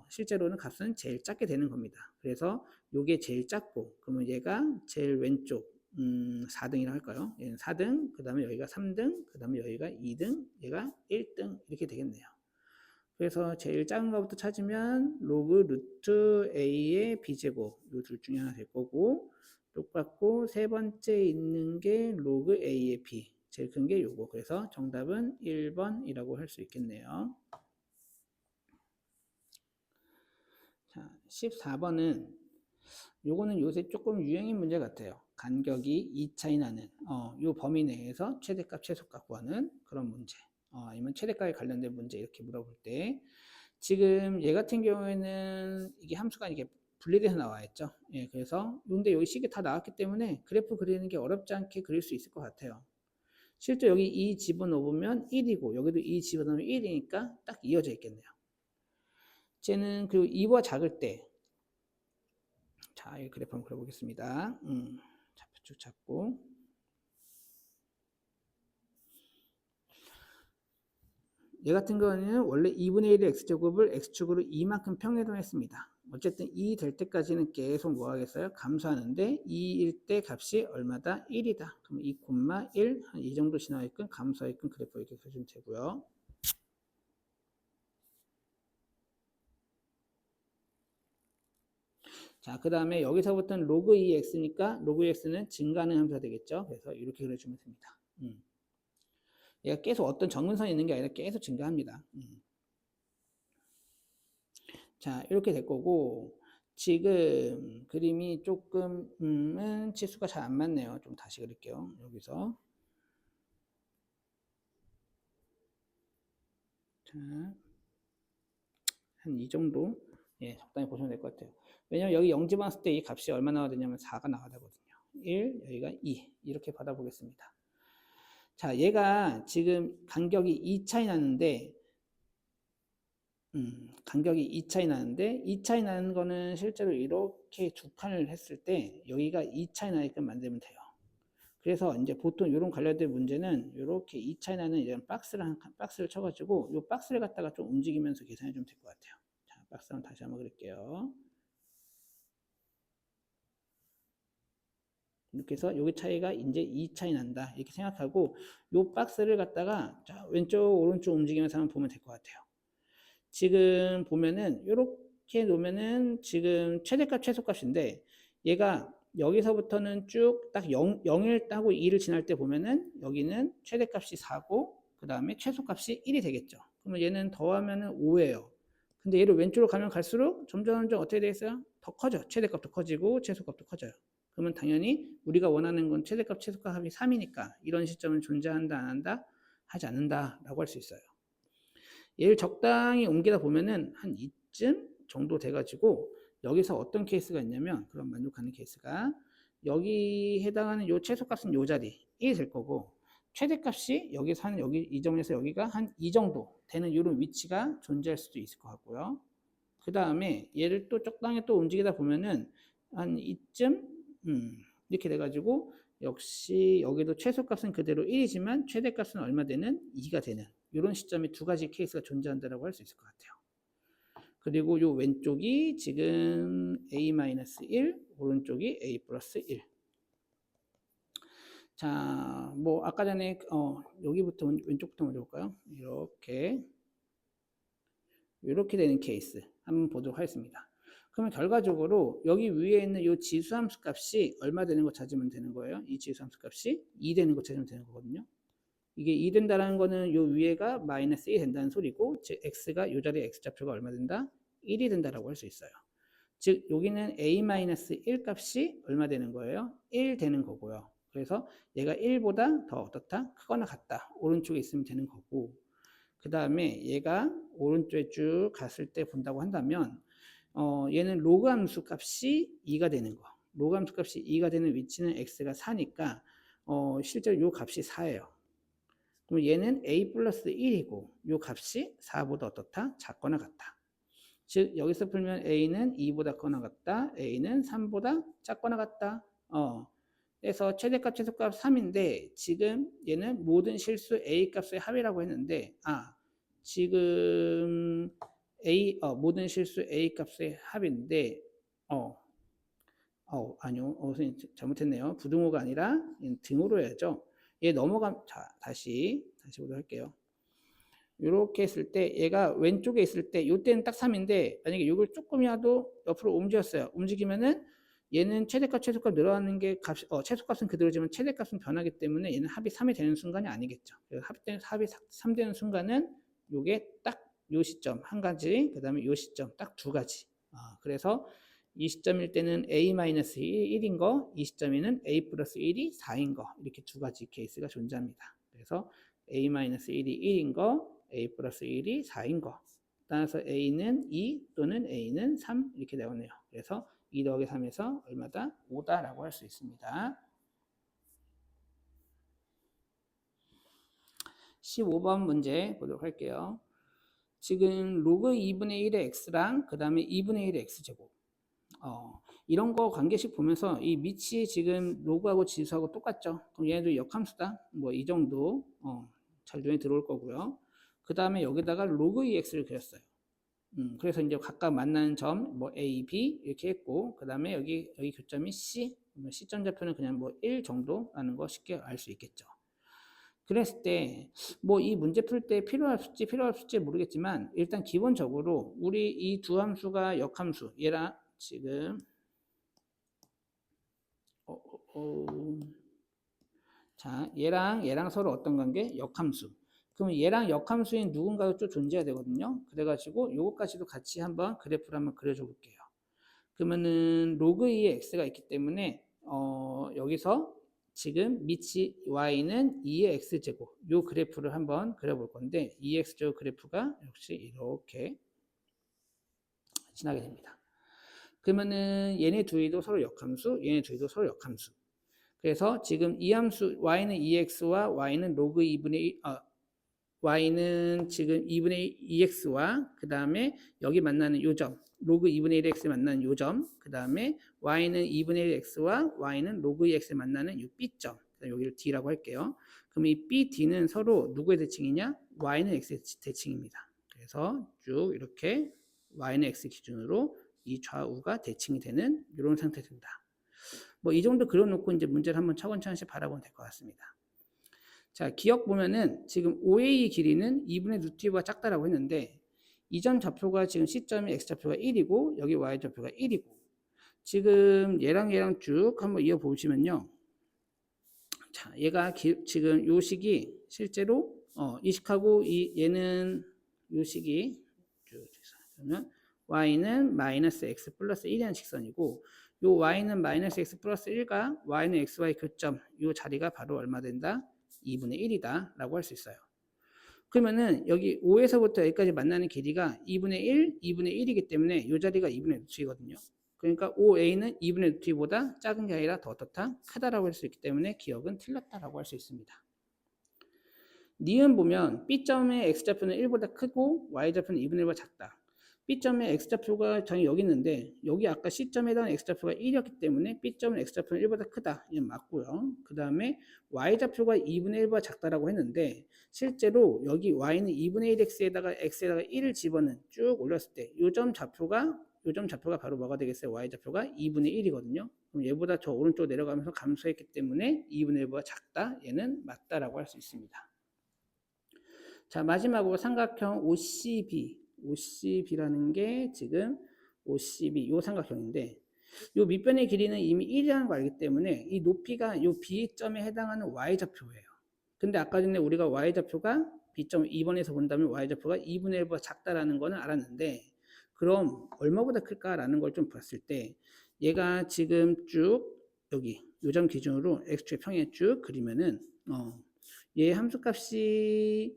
실제로는 값은 제일 작게 되는 겁니다. 그래서 이게 제일 작고 그러면 얘가 제일 왼쪽 4등이라고 할까요? 얘는 4등, 그 다음에 여기가 3등, 그 다음에 여기가 2등, 얘가 1등 이렇게 되겠네요. 그래서 제일 작은 것부터 찾으면 로그 루트 A의 B제곱 이 둘 중에 하나 될 거고 똑같고 세 번째 있는 게 로그 A의 B 제일 큰 게 요거. 그래서 정답은 1번이라고 할 수 있겠네요. 자, 14번은 요거는 요새 조금 유행인 문제 같아요. 간격이 2차이 나는 요 범위 내에서 최대값, 최소값 구하는 그런 문제. 아니면 최대값에 관련된 문제 이렇게 물어볼 때 지금 얘 같은 경우에는 이게 함수가 이게 분리돼서 나와 있죠. 예, 그래서 근데 여기 식이 다 나왔기 때문에 그래프 그리는 게 어렵지 않게 그릴 수 있을 것 같아요. 실제 여기 2 집어넣으면 1이고 여기도 2 집어넣으면 1이니까 딱 이어져 있겠네요. 쟤는 그리고 2보다 작을 때 자, 이 그래프 한번 그려보겠습니다. 좌표축 잡고 얘 같은 경우는 원래 2분의 1의 x제곱을 x축으로 2만큼 평행이동했습니다. 어쨌든 2 될 때까지는 계속 뭐 하겠어요? 감소하는데 2일 때 값이 얼마다? 1이다. 그럼 2, 1, 한 이 정도 지나게끔 감소하게끔 그래프 이렇게 그려주면 되고요. 자, 그 다음에 여기서부터는 로그 2x니까 로그 x는 증가하는 함수가 되겠죠. 그래서 이렇게 그려주면 됩니다. 얘가 계속 어떤 정근선이 있는 게 아니라 계속 증가합니다. 자, 이렇게 될 거고 지금 그림이 조금은 치수가 잘 안 맞네요. 좀 다시 그릴게요. 여기서 자, 한 이 정도 적당히 보시면 될 것 같아요. 왜냐면 여기 0 집어넣었을 때 이 값이 얼마 나와야 되냐면 4가 나와야 되거든요. 1, 여기가 2 이렇게 받아보겠습니다. 자, 얘가 지금 간격이 2 차이 나는데 간격이 2 차이 나는데 2 차이 나는 거는 실제로 이렇게 두 칸을 했을 때 여기가 2 차이 나게끔 만들면 돼요. 그래서 이제 보통 이런 관련된 문제는 이렇게 2 차이 나는 이런 박스를 쳐가지고 이 박스를 갖다가 좀 움직이면서 계산해 주면 될 것 같아요. 자, 박스 한번 다시 한번 그릴게요. 이렇게 해서 여기 차이가 이제 2 차이 난다 이렇게 생각하고 이 박스를 갖다가 자, 왼쪽 오른쪽 움직이면서 한번 보면 될 것 같아요. 지금 보면은 이렇게 놓으면은 지금 최대값 최소값인데 얘가 여기서부터는 쭉 딱 0일 따고 2를 지날 때 보면은 여기는 최대값이 4고 그 다음에 최소값이 1이 되겠죠. 그러면 얘는 더하면은 5예요. 근데 얘를 왼쪽으로 가면 갈수록 점점 어떻게 되겠어요? 더 커져. 최대값도 커지고 최소값도 커져요. 그러면 당연히 우리가 원하는 건 최대값 최소값 합이 3이니까 이런 시점은 존재한다 안 한다? 하지 않는다 라고 할 수 있어요. 얘를 적당히 옮기다 보면은 한 이쯤 정도 돼가지고 여기서 어떤 케이스가 있냐면 그런 만족하는 케이스가 여기 해당하는 요 최소값은 요 자리 1이 될 거고 최대값이 여기서 한 여기 이 점에서 여기가 한 이 정도 되는 이런 위치가 존재할 수도 있을 것 같고요. 그 다음에 얘를 또 적당히 또 움직이다 보면은 한 이쯤 이렇게 돼가지고 역시 여기도 최소값은 그대로 1이지만 최대값은 얼마 되는 2가 되는 이런 시점에 두 가지 케이스가 존재한다고 할 수 있을 것 같아요. 그리고 요 왼쪽이 지금 a-1, 오른쪽이 a 플러스 1. 자, 뭐 아까 전에 여기부터 왼쪽부터 먼저 볼까요? 이렇게 되는 케이스 한번 보도록 하겠습니다. 그러면 결과적으로 여기 위에 있는 이 지수함수 값이 얼마 되는 거 찾으면 되는 거예요. 이 지수함수 값이 2 되는 거 찾으면 되는 거거든요. 이게 2 된다는 거는 요 위에가 마이너스 1이 된다는 소리고 즉 x가 요 자리에 x좌표가 얼마 된다? 1이 된다라고 할 수 있어요. 즉 여기는 a-1 값이 얼마 되는 거예요? 1 되는 거고요. 그래서 얘가 1보다 더 어떻다? 크거나 같다. 오른쪽에 있으면 되는 거고 그 다음에 얘가 오른쪽에 쭉 갔을 때 본다고 한다면 얘는 로그 함수 값이 2가 되는 거. 로그 함수 값이 2가 되는 위치는 x가 4니까 실제로 요 값이 4예요. 그럼 얘는 a 플러스 1이고 요 값이 4보다 어떻다? 작거나 같다. 즉 여기서 풀면 a는 2보다 크거나 같다. a는 3보다 작거나 같다. 그래서 최대값 최소값 3인데 지금 얘는 모든 실수 a 값의 합이라고 했는데 지금 모든 실수 a 값의 합인데 아니요. 선생님 잘못했네요. 부등호가 아니라 등호로 해야죠. 얘 자, 다시 보도록 할게요. 이렇게 했을 때 얘가 왼쪽에 있을 때 이때는 딱 3인데 만약에 이걸 조금이라도 옆으로 움직였어요. 움직이면은 얘는 최대값 최소값 늘어나는 게 최소값은 그대로지만 최대값은 변하기 때문에 얘는 합이 3이 되는 순간이 아니겠죠. 그래서 합이 3 되는 순간은 요게 딱 요 시점 한 가지, 그 다음에 요 시점 딱 두 가지. 그래서 이 시점일 때는 a-1인 거, 이 시점에는 a 플러스 1이 4인 거 이렇게 두 가지 케이스가 존재합니다. 그래서 a-1이 1인 거, a 플러스 1이 4인 거. 따라서 a는 2 또는 a는 3 이렇게 나오네요. 그래서 2 더하기 3에서 얼마다? 5다라고 할 수 있습니다. 15번 문제 보도록 할게요. 지금 로그 2분의 1의 x랑 그 다음에 2분의 1의 x제곱 이런 거 관계식 보면서 이 밑이 지금 로그하고 지수하고 똑같죠. 그럼 얘네도 역함수다. 뭐 이 정도 잘 눈에 들어올 거고요. 그 다음에 여기다가 로그 2x를 그렸어요. 그래서 이제 각각 만나는 점, 뭐 A, B 이렇게 했고, 그 다음에 여기 교점이 C, C점 좌표는 그냥 뭐 1 정도라는 거 쉽게 알 수 있겠죠. 그랬을 때, 뭐 이 문제 풀 때 필요할지 모르겠지만, 일단 기본적으로 우리 이 두 함수가 역함수, 얘랑 지금, 자, 얘랑 서로 어떤 관계? 역함수. 그럼 얘랑 역함수인 누군가도 또 존재해야 되거든요. 그래가지고 요것까지도 같이 한번 그래프를 한번 그려줘 볼게요. 그러면은 로그 2의 x가 있기 때문에 여기서 지금 밑이 y는 2의 x제곱 요 그래프를 한번 그려볼 건데 2의 x제곱 그래프가 역시 이렇게 지나게 됩니다. 그러면은 얘네 둘이도 서로 역함수, 얘네 둘이도 서로 역함수. 그래서 지금 이 함수 y는 2x와 y는 로그 2분의 1, y는 지금 2분의 2x와 그 다음에 여기 만나는 요점 로그 2분의 1x 만나는 요점 그 다음에 y는 2분의 1x와 y는 로그 2x 만나는 이 b점 여기를 d라고 할게요. 그럼 이 b, d는 서로 누구의 대칭이냐? y는 x의 대칭입니다. 그래서 쭉 이렇게 y는 x 기준으로 이 좌우가 대칭이 되는 이런 상태 됩니다. 뭐 이 정도 그려놓고 이제 문제를 한번 차근차근히 바라보면 될 것 같습니다. 자, 기억 보면은 지금 OA 길이는 2분의 루트 2보다 작다라고 했는데 이 점 좌표가 지금 C점이 X좌표가 1이고 여기 Y좌표가 1이고 지금 얘랑 쭉 한번 이어보시면요. 자, 얘가 지금 요 식이 실제로 이 식하고 얘는 요 식이 그러면 y는 마이너스 x 플러스 1이라는 직선이고 요 y는 마이너스 x 플러스 1과 y는 xy 교점 요 자리가 바로 얼마 된다? 2분의 1이다 라고 할 수 있어요. 그러면은 여기 5에서부터 여기까지 만나는 길이가 2분의 1, 2분의 1이기 때문에 요 자리가 2분의 루트이거든요. 그러니까 OA는 2분의 루트 2보다 작은 게 아니라 더 어떻다? 크다라고 할 수 있기 때문에 기억은 틀렸다라고 할 수 있습니다. 니은 보면 B점의 X좌표는 1보다 크고 Y좌표는 2분의 1보다 작다. B점의 X좌표가 당연히 여기 있는데 여기 아까 C점에 해당하는 X좌표가 1이었기 때문에 B점은 X좌표는 1보다 크다. 이건 맞고요. 그 다음에 Y좌표가 2분의 1보다 작다라고 했는데 실제로 여기 Y는 2분의 1X에다가 1을 집어넣은 쭉 올렸을 때 요 점 좌표가 바로 뭐가 되겠어요? Y좌표가 2분의 1이거든요. 그럼 얘보다 저 오른쪽 내려가면서 감소했기 때문에 2분의 1보다 작다. 얘는 맞다라고 할 수 있습니다. 자, 마지막으로 삼각형 OCB라는 게 지금 OCB 요 삼각형인데 요 밑변의 길이는 이미 1이라는 걸 알기 때문에 이 높이가 요 B점에 해당하는 Y좌표예요. 근데 아까 전에 우리가 Y좌표가 B점 2번에서 본다면 Y좌표가 2분의 1보다 작다라는 거는 알았는데 그럼 얼마보다 클까라는 걸 좀 봤을 때 얘가 지금 쭉 여기 요 점 기준으로 X축의 평행 쭉 그리면은 얘 함수값이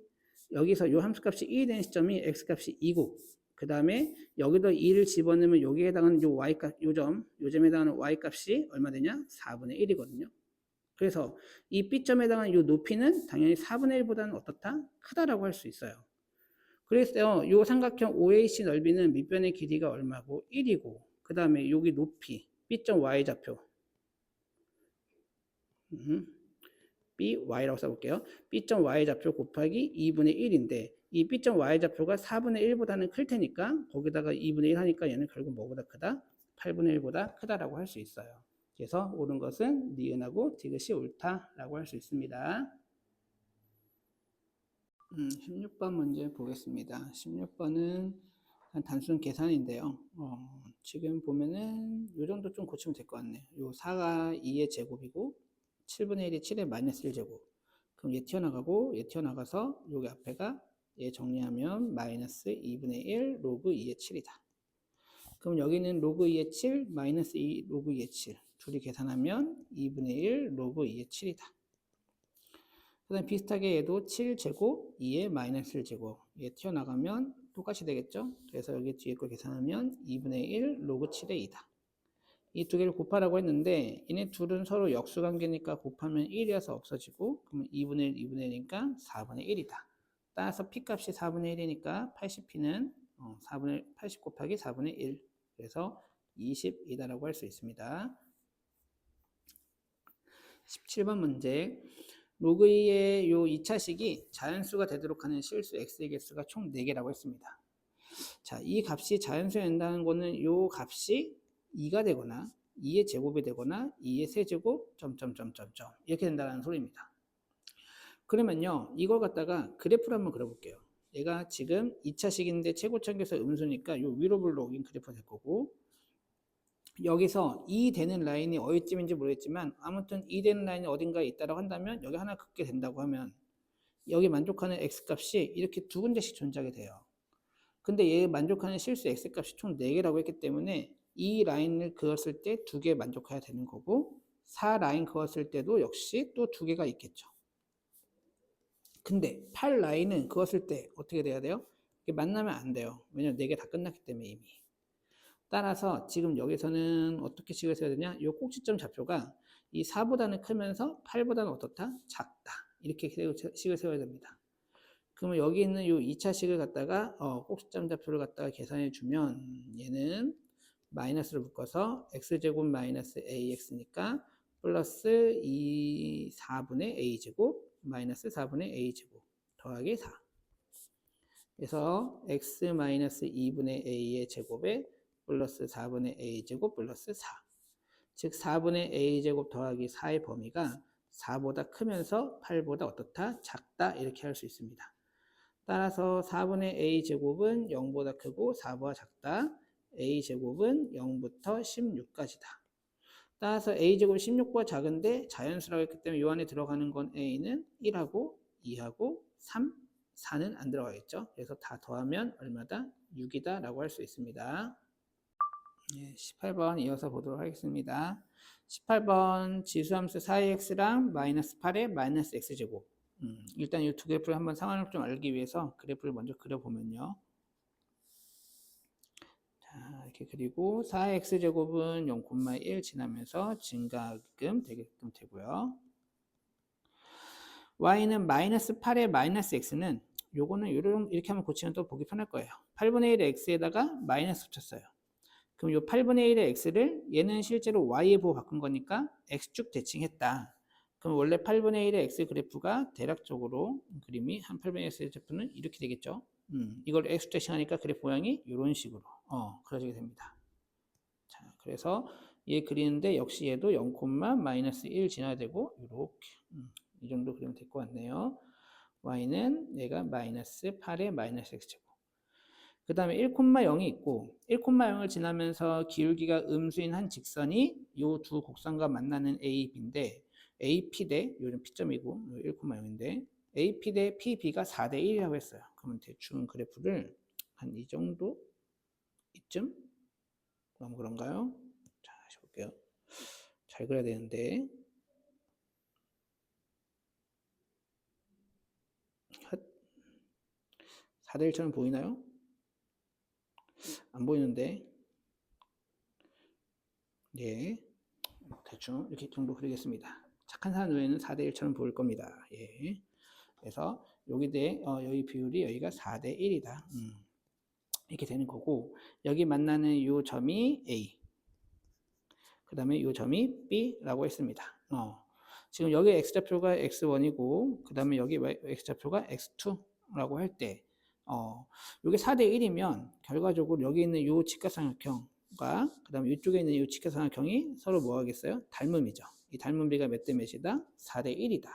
여기서 요 함수값이 1이 되는 시점이 x값이 2고 그 다음에 여기도 2를 집어넣으면 여기에 해당하는 요 y값 요점에 해당하는 y값이 얼마 되냐? 4분의 1이거든요. 그래서 이 B점에 해당하는 요 높이는 당연히 4분의 1보다는 어떻다? 크다라고 할 수 있어요. 그래서 요 삼각형 OAC 넓이는 밑변의 길이가 얼마고? 1이고 그 다음에 여기 높이 B점 Y좌표 BY라고 써볼게요. B점 Y좌표 곱하기 2분의 1인데 이 B점 Y좌표가 4분의 1보다는 클 테니까 거기다가 2분의 1 하니까 얘는 결국 뭐보다 크다? 8분의 1보다 크다라고 할 수 있어요. 그래서 옳은 것은 니은하고 디귿이 옳다라고 할 수 있습니다. 16번 문제 보겠습니다. 16번은 단순 계산인데요. 지금 보면은 요 정도 좀 고치면 될 것 같네요. 요 4가 2의 제곱이고 7분의 1이 7의 마이너스 1제곱. 그럼 얘 튀어나가고 얘 튀어나가서 여기 앞에가 얘 정리하면 마이너스 2분의 1 로그 2의 7이다. 그럼 여기는 로그 2의 7 마이너스 2 로그 2의 7 둘이 계산하면 2분의 1 로그 2의 7이다. 그 다음 비슷하게 얘도 7제곱 2의 마이너스 1제곱 얘 튀어나가면 똑같이 되겠죠? 그래서 여기 뒤에 걸 계산하면 2분의 1 로그 7의 2다. 이 두 개를 곱하라고 했는데 얘네 둘은 서로 역수관계니까 곱하면 1이어서 없어지고 그러면 2분의 1, 2분의 1이니까 4분의 1이다. 따라서 P값이 4분의 1이니까 80P는 80 곱하기 4분의 1 그래서 20이다라고 할 수 있습니다. 17번 문제 로그 2의 요 2차식이 자연수가 되도록 하는 실수 x의 개수가 총 4개라고 했습니다. 자, 이 값이 자연수가 된다는 거는 요 값이 2가 되거나 2의 제곱이 되거나 2의 세제곱 이렇게 된다는 소리입니다. 그러면요 이걸 갖다가 그래프를 한번 그려볼게요. 얘가 지금 2차식인데 최고점에서 음수니까 요 위로 불러오긴 그래프가 될 거고 여기서 2 되는 라인이 어디쯤인지 모르겠지만 아무튼 2 되는 라인이 어딘가에 있다고 한다면 여기 하나 긋게 된다고 하면 여기 만족하는 x값이 이렇게 두 군데씩 존재하게 돼요. 근데 얘 만족하는 실수 x값이 총 4개라고 했기 때문에 이 라인을 그었을 때 2개 만족해야 되는 거고 4 라인 그었을 때도 역시 또 2개가 있겠죠. 근데 8 라인은 그었을 때 어떻게 돼야 돼요? 이게 만나면 안 돼요. 왜냐면 4개 다 끝났기 때문에 이미. 따라서 지금 여기서는 어떻게 식을 세워야 되냐? 이 꼭지점 좌표가 이 4보다는 크면서 8보다는 어떻다? 작다. 이렇게 식을 세워야 됩니다. 그러면 여기 있는 이 2차식을 갖다가 꼭지점 좌표를 갖다가 계산해 주면 얘는 마이너스를 묶어서 x제곱 마이너스 ax니까 플러스 4분의 a제곱 마이너스 4분의 a제곱 더하기 4 그래서 x 마이너스 2분의 a의 제곱에 플러스 4분의 a제곱 플러스 4 즉 4분의 a제곱 더하기 4의 범위가 4보다 크면서 8보다 어떻다? 작다 이렇게 할 수 있습니다. 따라서 4분의 a제곱은 0보다 크고 4보다 작다. a제곱은 0부터 16까지다. 따라서 a제곱이 16보다 작은데 자연수라고 했기 때문에 이 안에 들어가는 건 a는 1하고 2하고 3, 4는 안 들어가겠죠. 그래서 다 더하면 얼마다? 6이다 라고 할 수 있습니다. 18번 이어서 보도록 하겠습니다. 18번 지수함수 4x랑 마이너스 8의 마이너스 x제곱. 일단 이 두 그래프를 한번 상황을 좀 알기 위해서 그래프를 먼저 그려보면요. 자, 이렇게 그리고 4x제곱은 0,1 지나면서 증가하게끔 되게끔 되고요. y는 마이너스 8의 마이너스 x는 요거는 이렇게 한번 고치면 또 보기 편할 거예요. 8분의 1의 x에다가 마이너스 붙였어요. 그럼 요 8분의 1의 x를 얘는 실제로 y에 보고 바꾼 거니까 x축 대칭했다. 그럼 원래 8분의 1의 x 그래프가 대략적으로 그림이 한 8분의 1의 x 그래프는 이렇게 되겠죠. 이걸 x축 대칭하니까 그래프 모양이 이런 식으로 그려지게 됩니다. 자, 그래서 얘 그리는데 역시 얘도 0, 마이너스 1 지나야 되고 이렇게 이 정도 그리면 될 것 같네요. y는 얘가 마이너스 8의 마이너스 x제곱. 그 다음에 1,0이 있고 1,0을 지나면서 기울기가 음수인 한 직선이 이 두 곡선과 만나는 A, B인데 AP 대, 요즘 P점이고 1,0인데 AP 대 PB가 4대 1이라고 했어요. 그러면 대충 그래프를 한 이 정도? 이쯤? 그럼 그런가요? 자, 다시 볼게요. 잘 그려야 되는데 4대 1처럼 보이나요? 안 보이는데 예, 대충 이렇게 정도 그리겠습니다. 착한 사람 눈에는 4대 1처럼 보일 겁니다. 예. 그래서 여기 비율이 여기가 4대 1이다. 이렇게 되는 거고 여기 만나는 이 점이 A 그 다음에 이 점이 B라고 했습니다. 지금 여기 X좌표가 X1이고 그 다음에 여기 X좌표가 X2라고 할 때 이게 4대 1이면 결과적으로 여기 있는 이 직각삼각형과 그 다음에 이쪽에 있는 이 직각삼각형이 서로 뭐 하겠어요? 닮음이죠. 이 닮음비가 몇 대 몇이다? 4대 1이다.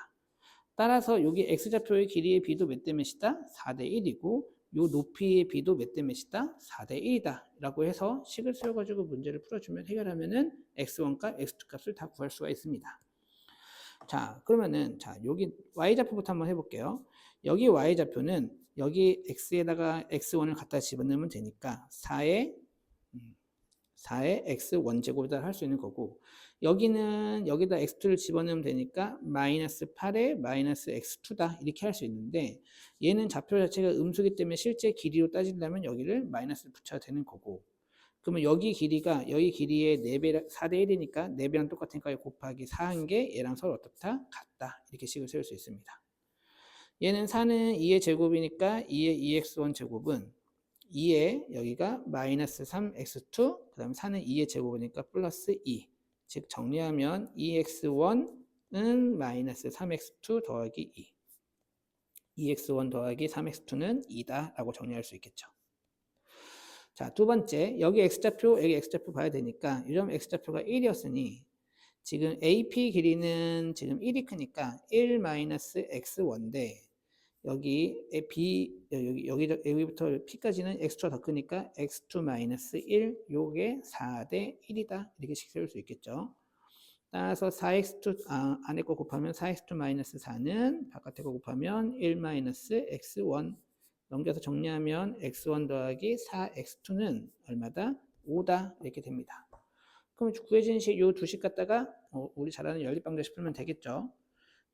따라서 여기 X좌표의 길이의 B도 몇 대 몇이다? 4대 1이고 요 높이의 B도 몇 대 몇이다? 4대 1이다 라고 해서 식을 세워가지고 문제를 풀어주면 해결하면은 X1 값, X2 값을 다 구할 수가 있습니다. 자, 그러면은 자 여기 Y좌표부터 한번 해볼게요. 여기 Y좌표는 여기 X에다가 X1을 갖다 집어넣으면 되니까 4의 X1제곱이다 할 수 있는 거고 여기는 여기다 X2를 집어넣으면 되니까 마이너스 8의 마이너스 X2다 이렇게 할 수 있는데 얘는 좌표 자체가 음수기 때문에 실제 길이로 따진다면 여기를 마이너스를 붙여야 되는 거고 그러면 여기 길이가 여기 길이의 4배 4대 1이니까 4배랑 똑같으니까 곱하기 4한 게 얘랑 서로 어떻다? 같다 이렇게 식을 세울 수 있습니다. 얘는 4는 2의 제곱이니까 2의 2x1 제곱은 2에 여기가 마이너스 3x2 그 다음에 4는 2의 제곱이니까 플러스 2 즉 정리하면 2x1은 마이너스 3x2 더하기 2 2x1 더하기 3x2는 2다 라고 정리할 수 있겠죠. 자, 두 번째 여기 x좌표 여기 x좌표 봐야 되니까 이 점 x좌표가 1이었으니 지금 AP 길이는 지금 1이 크니까 1 마이너스 x1인데 여기 B 여기부터 P까지는 X2가 더 크니까 X2 마이너스 1 요게 4대 1이다 이렇게 식 세울 수 있겠죠. 따라서 4X2 안에 거 곱하면 4X2 마이너스 4는 바깥에 거 곱하면 1 마이너스 X1 넘겨서 정리하면 X1 더하기 4X2는 얼마다? 5다 이렇게 됩니다. 그럼 구해진 식 요 두 식 갖다가 우리 잘 아는 연립방정식 풀면 되겠죠.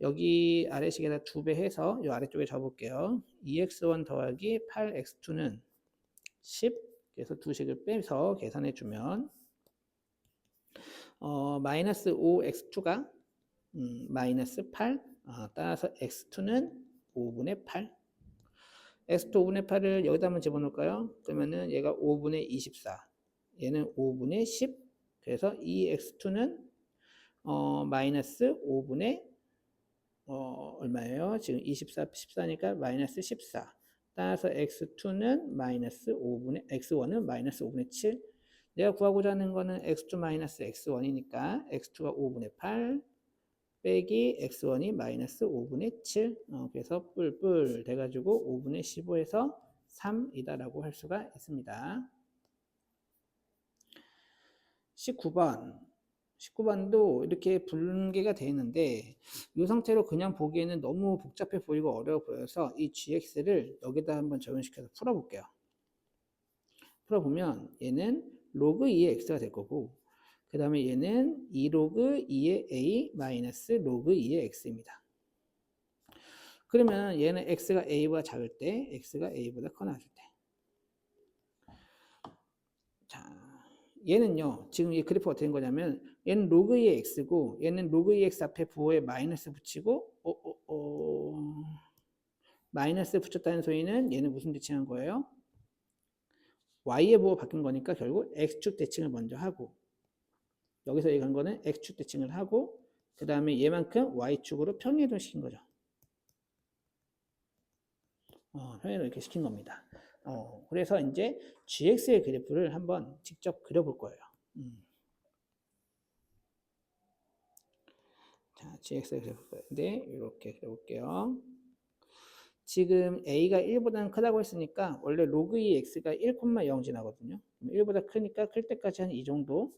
여기 아래식에다 2배 해서 이 아래쪽에 적어볼게요. 2x1 더하기 8x2는 10. 그래서 두 식을 빼서 계산해 주면 마이너스 5x2가 마이너스 8. 따라서 x2는 5분의 8. x2 5분의 8을 여기다 한번 집어넣을까요? 그러면은 얘가 5분의 24. 얘는 5분의 10. 그래서 이 x2는 마이너스 5분의 얼마예요? 지금 14니까 마이너스 14. 따라서 x2는 마이너스 5분의, x1은 마이너스 5분의 7. 내가 구하고자 하는 거는 x2 마이너스 x1이니까 x2가 5분의 8, 빼기 x1이 마이너스 5분의 7. 그래서 뿔뿔 돼가지고 5분의 15에서 3이다라고 할 수가 있습니다. 19번도 이렇게 분계가 되어 있는데 이 상태로 그냥 보기에는 너무 복잡해 보이고 어려워 보여서 이 gx를 여기다 한번 적용시켜서 풀어볼게요. 풀어보면 얘는 로그 2의 x가 될 거고 그 다음에 얘는 2로그 2의 a 마이너스 로그 2의 x입니다. 그러면 얘는 x가 a보다 작을 때 x가 a보다 커나 할 때. 자, 얘는요 지금 이 그래프가 어떻게 된 거냐면 얘는 로그 2의 x고 얘는 로그 2의 x 앞에 부호에 마이너스 붙이고 마이너스 붙였다는 소리는 얘는 무슨 대칭한 거예요? y의 부호 바뀐 거니까 결국 x축 대칭을 먼저 하고 여기서 얘기한 거는 x축 대칭을 하고 그 다음에 얘만큼 y축으로 평행이동 시킨 거죠. 평행이동 이렇게 시킨 겁니다. 그래서 이제 gx의 그래프를 한번 직접 그려볼 거예요. 자, gx의 그래프인데 이렇게 그려볼게요. 지금 a가 1보다는 크다고 했으니까 원래 로그 2 x가 1,0 지나거든요. 1보다 크니까 클 때까지 한 이 정도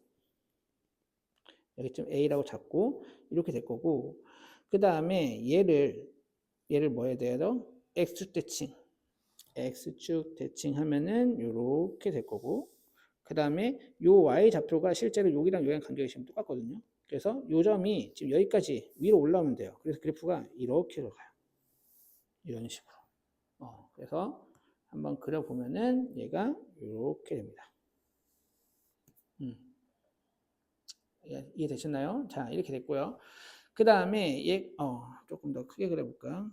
여기쯤 a라고 잡고 이렇게 될 거고 그 다음에 얘를 뭐 해야 돼요? x축 대칭 하면은 이렇게 될 거고 그 다음에 요 y 좌표가 실제로 여기랑 여기랑 간격이 지금 똑같거든요. 그래서 요 점이 지금 여기까지 위로 올라오면 돼요. 그래서 그래프가 이렇게 가요. 이런 식으로. 그래서 한번 그려보면은 얘가 이렇게 됩니다. 이해되셨나요? 자, 이렇게 됐고요. 그 다음에 얘, 조금 더 크게 그려볼까?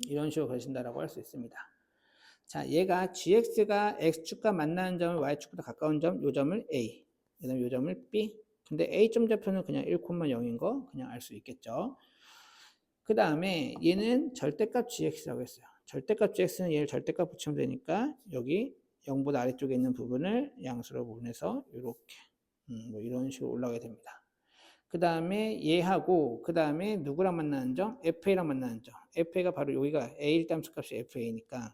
이런 식으로 그려진다라고 할 수 있습니다. 자, 얘가 gx가 x축과 만나는 점을 y축보다 가까운 점, 요 점을 a, 그 다음에 요 점을 b. 근데 a점 좌표는 그냥 1,0인 거 그냥 알 수 있겠죠. 그 다음에 얘는 절대값 gx라고 했어요. 절대값 gx는 얘를 절대값 붙이면 되니까 여기 0보다 아래쪽에 있는 부분을 양수로 분해서 이렇게 뭐 이런 식으로 올라가게 됩니다. 그 다음에 얘하고 그 다음에 누구랑 만나는 점? fa랑 만나는 점. fa가 바로 여기가 a 함수값이 fa니까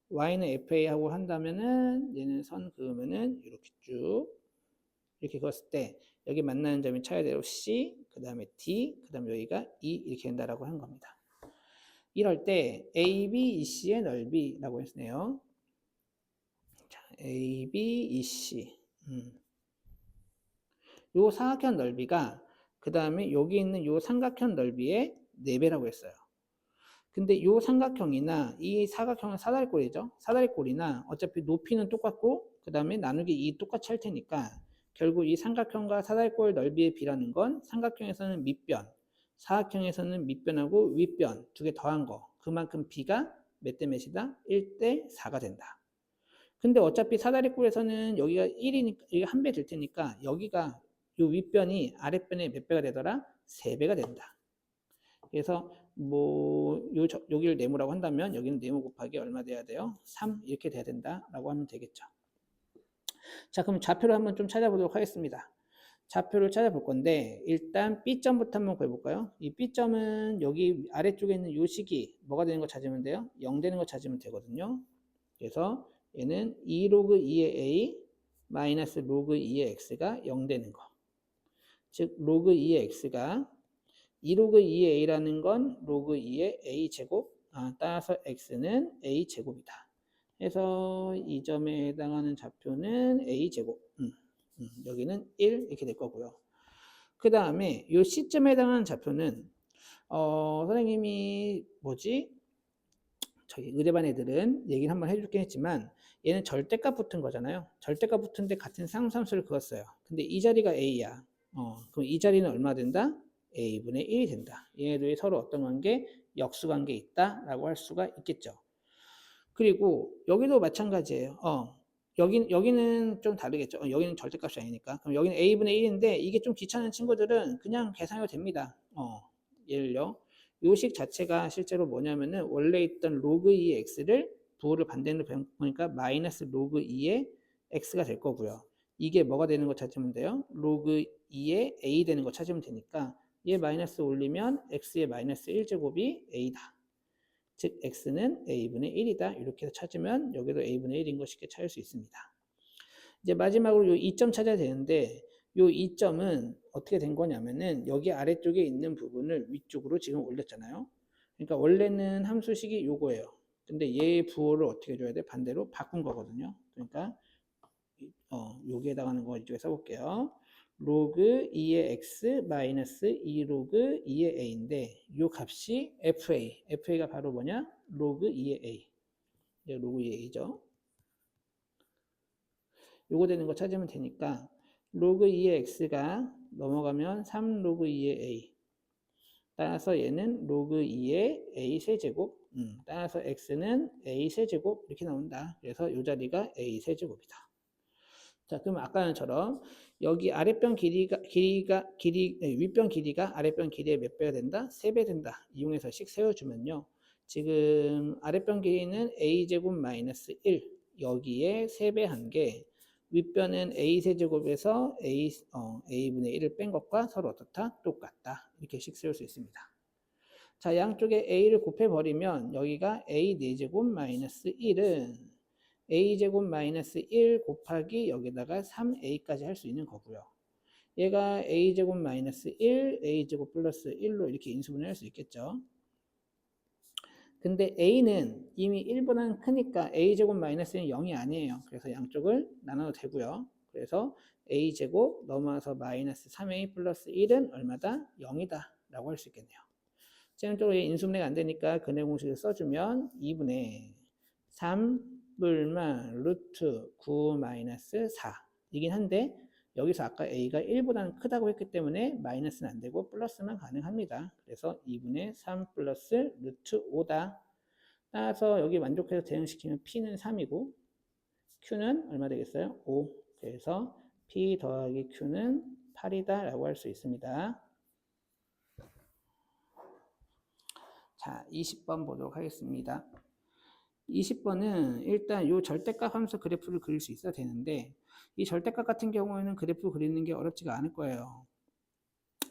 y는 fa하고 한다면은 얘는 선 그으면은 이렇게 쭉 이렇게 그었을 때 여기 만나는 점이 차례대로 c, 그 다음에 d, 그 다음에 여기가 e 이렇게 된다라고 한 겁니다. 이럴 때 AB, EC의 넓이라고 했네요. 자, AB, EC. 요 사각형 넓이가 그 다음에 여기 있는 요 삼각형 넓이의 4배라고 했어요. 근데 요 삼각형이나 이 사각형은 사다리꼴이죠. 사다리꼴이나 어차피 높이는 똑같고 그 다음에 나누기 2 똑같이 할 테니까 결국 이 삼각형과 사다리꼴 넓이의 비라는 건 삼각형에서는 밑변, 사각형에서는 밑변하고 윗변 두 개 더한 거 그만큼 비가 몇 대 몇이다? 1대 4가 된다. 근데 어차피 사다리꼴에서는 여기가 1이니까 여기가 1배 될 테니까 여기가 요 윗변이 아랫변의 몇 배가 되더라? 3배가 된다. 그래서 뭐 여기를 네모라고 한다면 여기는 네모 곱하기 얼마 돼야 돼요? 3 이렇게 돼야 된다라고 하면 되겠죠. 자, 그럼 좌표를 한번 좀 찾아보도록 하겠습니다. 좌표를 찾아볼 건데 일단 B점부터 한번 구해볼까요? 이 B점은 여기 아래쪽에 있는 요 식이 뭐가 되는 거 찾으면 돼요? 0 되는 거 찾으면 되거든요. 그래서 얘는 2로그 2의 a 마이너스 로그 2의 x가 0 되는 거. 즉 로그 2의 x가 2로그 2의 a라는 건 로그 2의 a 제곱, 따라서 x는 a 제곱이다. 그래서 이 점에 해당하는 좌표는 a 제곱. 여기는 1 이렇게 될 거고요. 그 다음에 이 C점에 해당하는 좌표는 선생님이 저희 의대반 애들은 얘기를 한번 해줄긴 했지만 얘는 절대값 붙은 거잖아요. 절대값 붙은데 같은 상수함수를 그었어요. 근데 이 자리가 a야. 그럼 이 자리는 얼마 된다? a분의 1이 된다. 얘네들이 서로 어떤 관계? 역수 관계에 있다라고 할 수가 있겠죠. 그리고 여기도 마찬가지예요. 여기는 좀 다르겠죠. 여기는 절대값이 아니니까. 그럼 여기는 a분의 1인데 이게 좀 귀찮은 친구들은 그냥 계산해도 됩니다. 예를요. 요식 자체가 실제로 뭐냐면은 원래 있던 로그 2의 x를 부호를 반대로 보니까 마이너스 로그 2의 x가 될 거고요. 이게 뭐가 되는 거 찾으면 돼요? 로그 2에 a 되는 거 찾으면 되니까 얘 마이너스 올리면 x의 마이너스 1제곱이 a다. 즉 x는 a분의 1이다. 이렇게 해서 찾으면 여기도 a분의 1인 거 쉽게 찾을 수 있습니다. 이제 마지막으로 요 2점 찾아야 되는데 요 2점은 어떻게 된 거냐면은 여기 아래쪽에 있는 부분을 위쪽으로 지금 올렸잖아요. 그러니까 원래는 함수식이 요거예요. 근데 얘 부호를 어떻게 줘야 돼? 반대로 바꾼 거거든요. 그러니까 여기에 해당하는 거 이쪽에 써볼게요. 로그 2의 x 마이너스 2 로그 2의 a인데 이 값이 FA가 바로 뭐냐? 로그 2의 a. 로그 2의 a죠. 요거 되는 거 찾으면 되니까 로그 2의 x가 넘어가면 3 로그 2의 a. 따라서 얘는 로그 2의 a 세제곱. 따라서 x는 a 세제곱 이렇게 나온다. 그래서 이 자리가 a 세제곱이다. 자, 그럼 아까처럼 여기 아랫변 윗변 길이가 아랫변 길이의 몇 배가 된다? 3배 된다. 이용해서 식 세워주면요. 지금 아랫변 길이는 a제곱 마이너스 1 여기에 3배 한 게 윗변은 a 세제곱에서 a분의 1을 뺀 것과 서로 어떻다? 똑같다. 이렇게 식 세울 수 있습니다. 자, 양쪽에 a를 곱해버리면 여기가 a 4제곱 마이너스 1은 a제곱 마이너스 1 곱하기 여기다가 3a까지 할 수 있는 거고요. 얘가 a제곱 마이너스 1, a제곱 플러스 1로 이렇게 인수분해 할 수 있겠죠. 근데 a는 이미 1보다는 크니까 a제곱 마이너스는 0이 아니에요. 그래서 양쪽을 나눠도 되고요. 그래서 a제곱 넘어서 마이너스 3a 플러스 1은 얼마다? 0이다 라고 할 수 있겠네요. 최종적으로 인수분해가 안 되니까 근해 공식을 써주면 2분의 3분의 루트 9 마이너스 4 이긴 한데 여기서 아까 a가 1보다는 크다고 했기 때문에 마이너스는 안 되고 플러스만 가능합니다. 그래서 2분의 3 플러스 루트 5다. 따라서 여기 만족해서 대응시키면 p는 3이고 q는 얼마 되겠어요? 5. 그래서 p 더하기 q는 8이다 라고 할 수 있습니다. 자, 20번 보도록 하겠습니다. 20번은 일단 이 절대값 함수 그래프를 그릴 수 있어야 되는데 이 절대값 같은 경우에는 그래프 그리는 게 어렵지가 않을 거예요.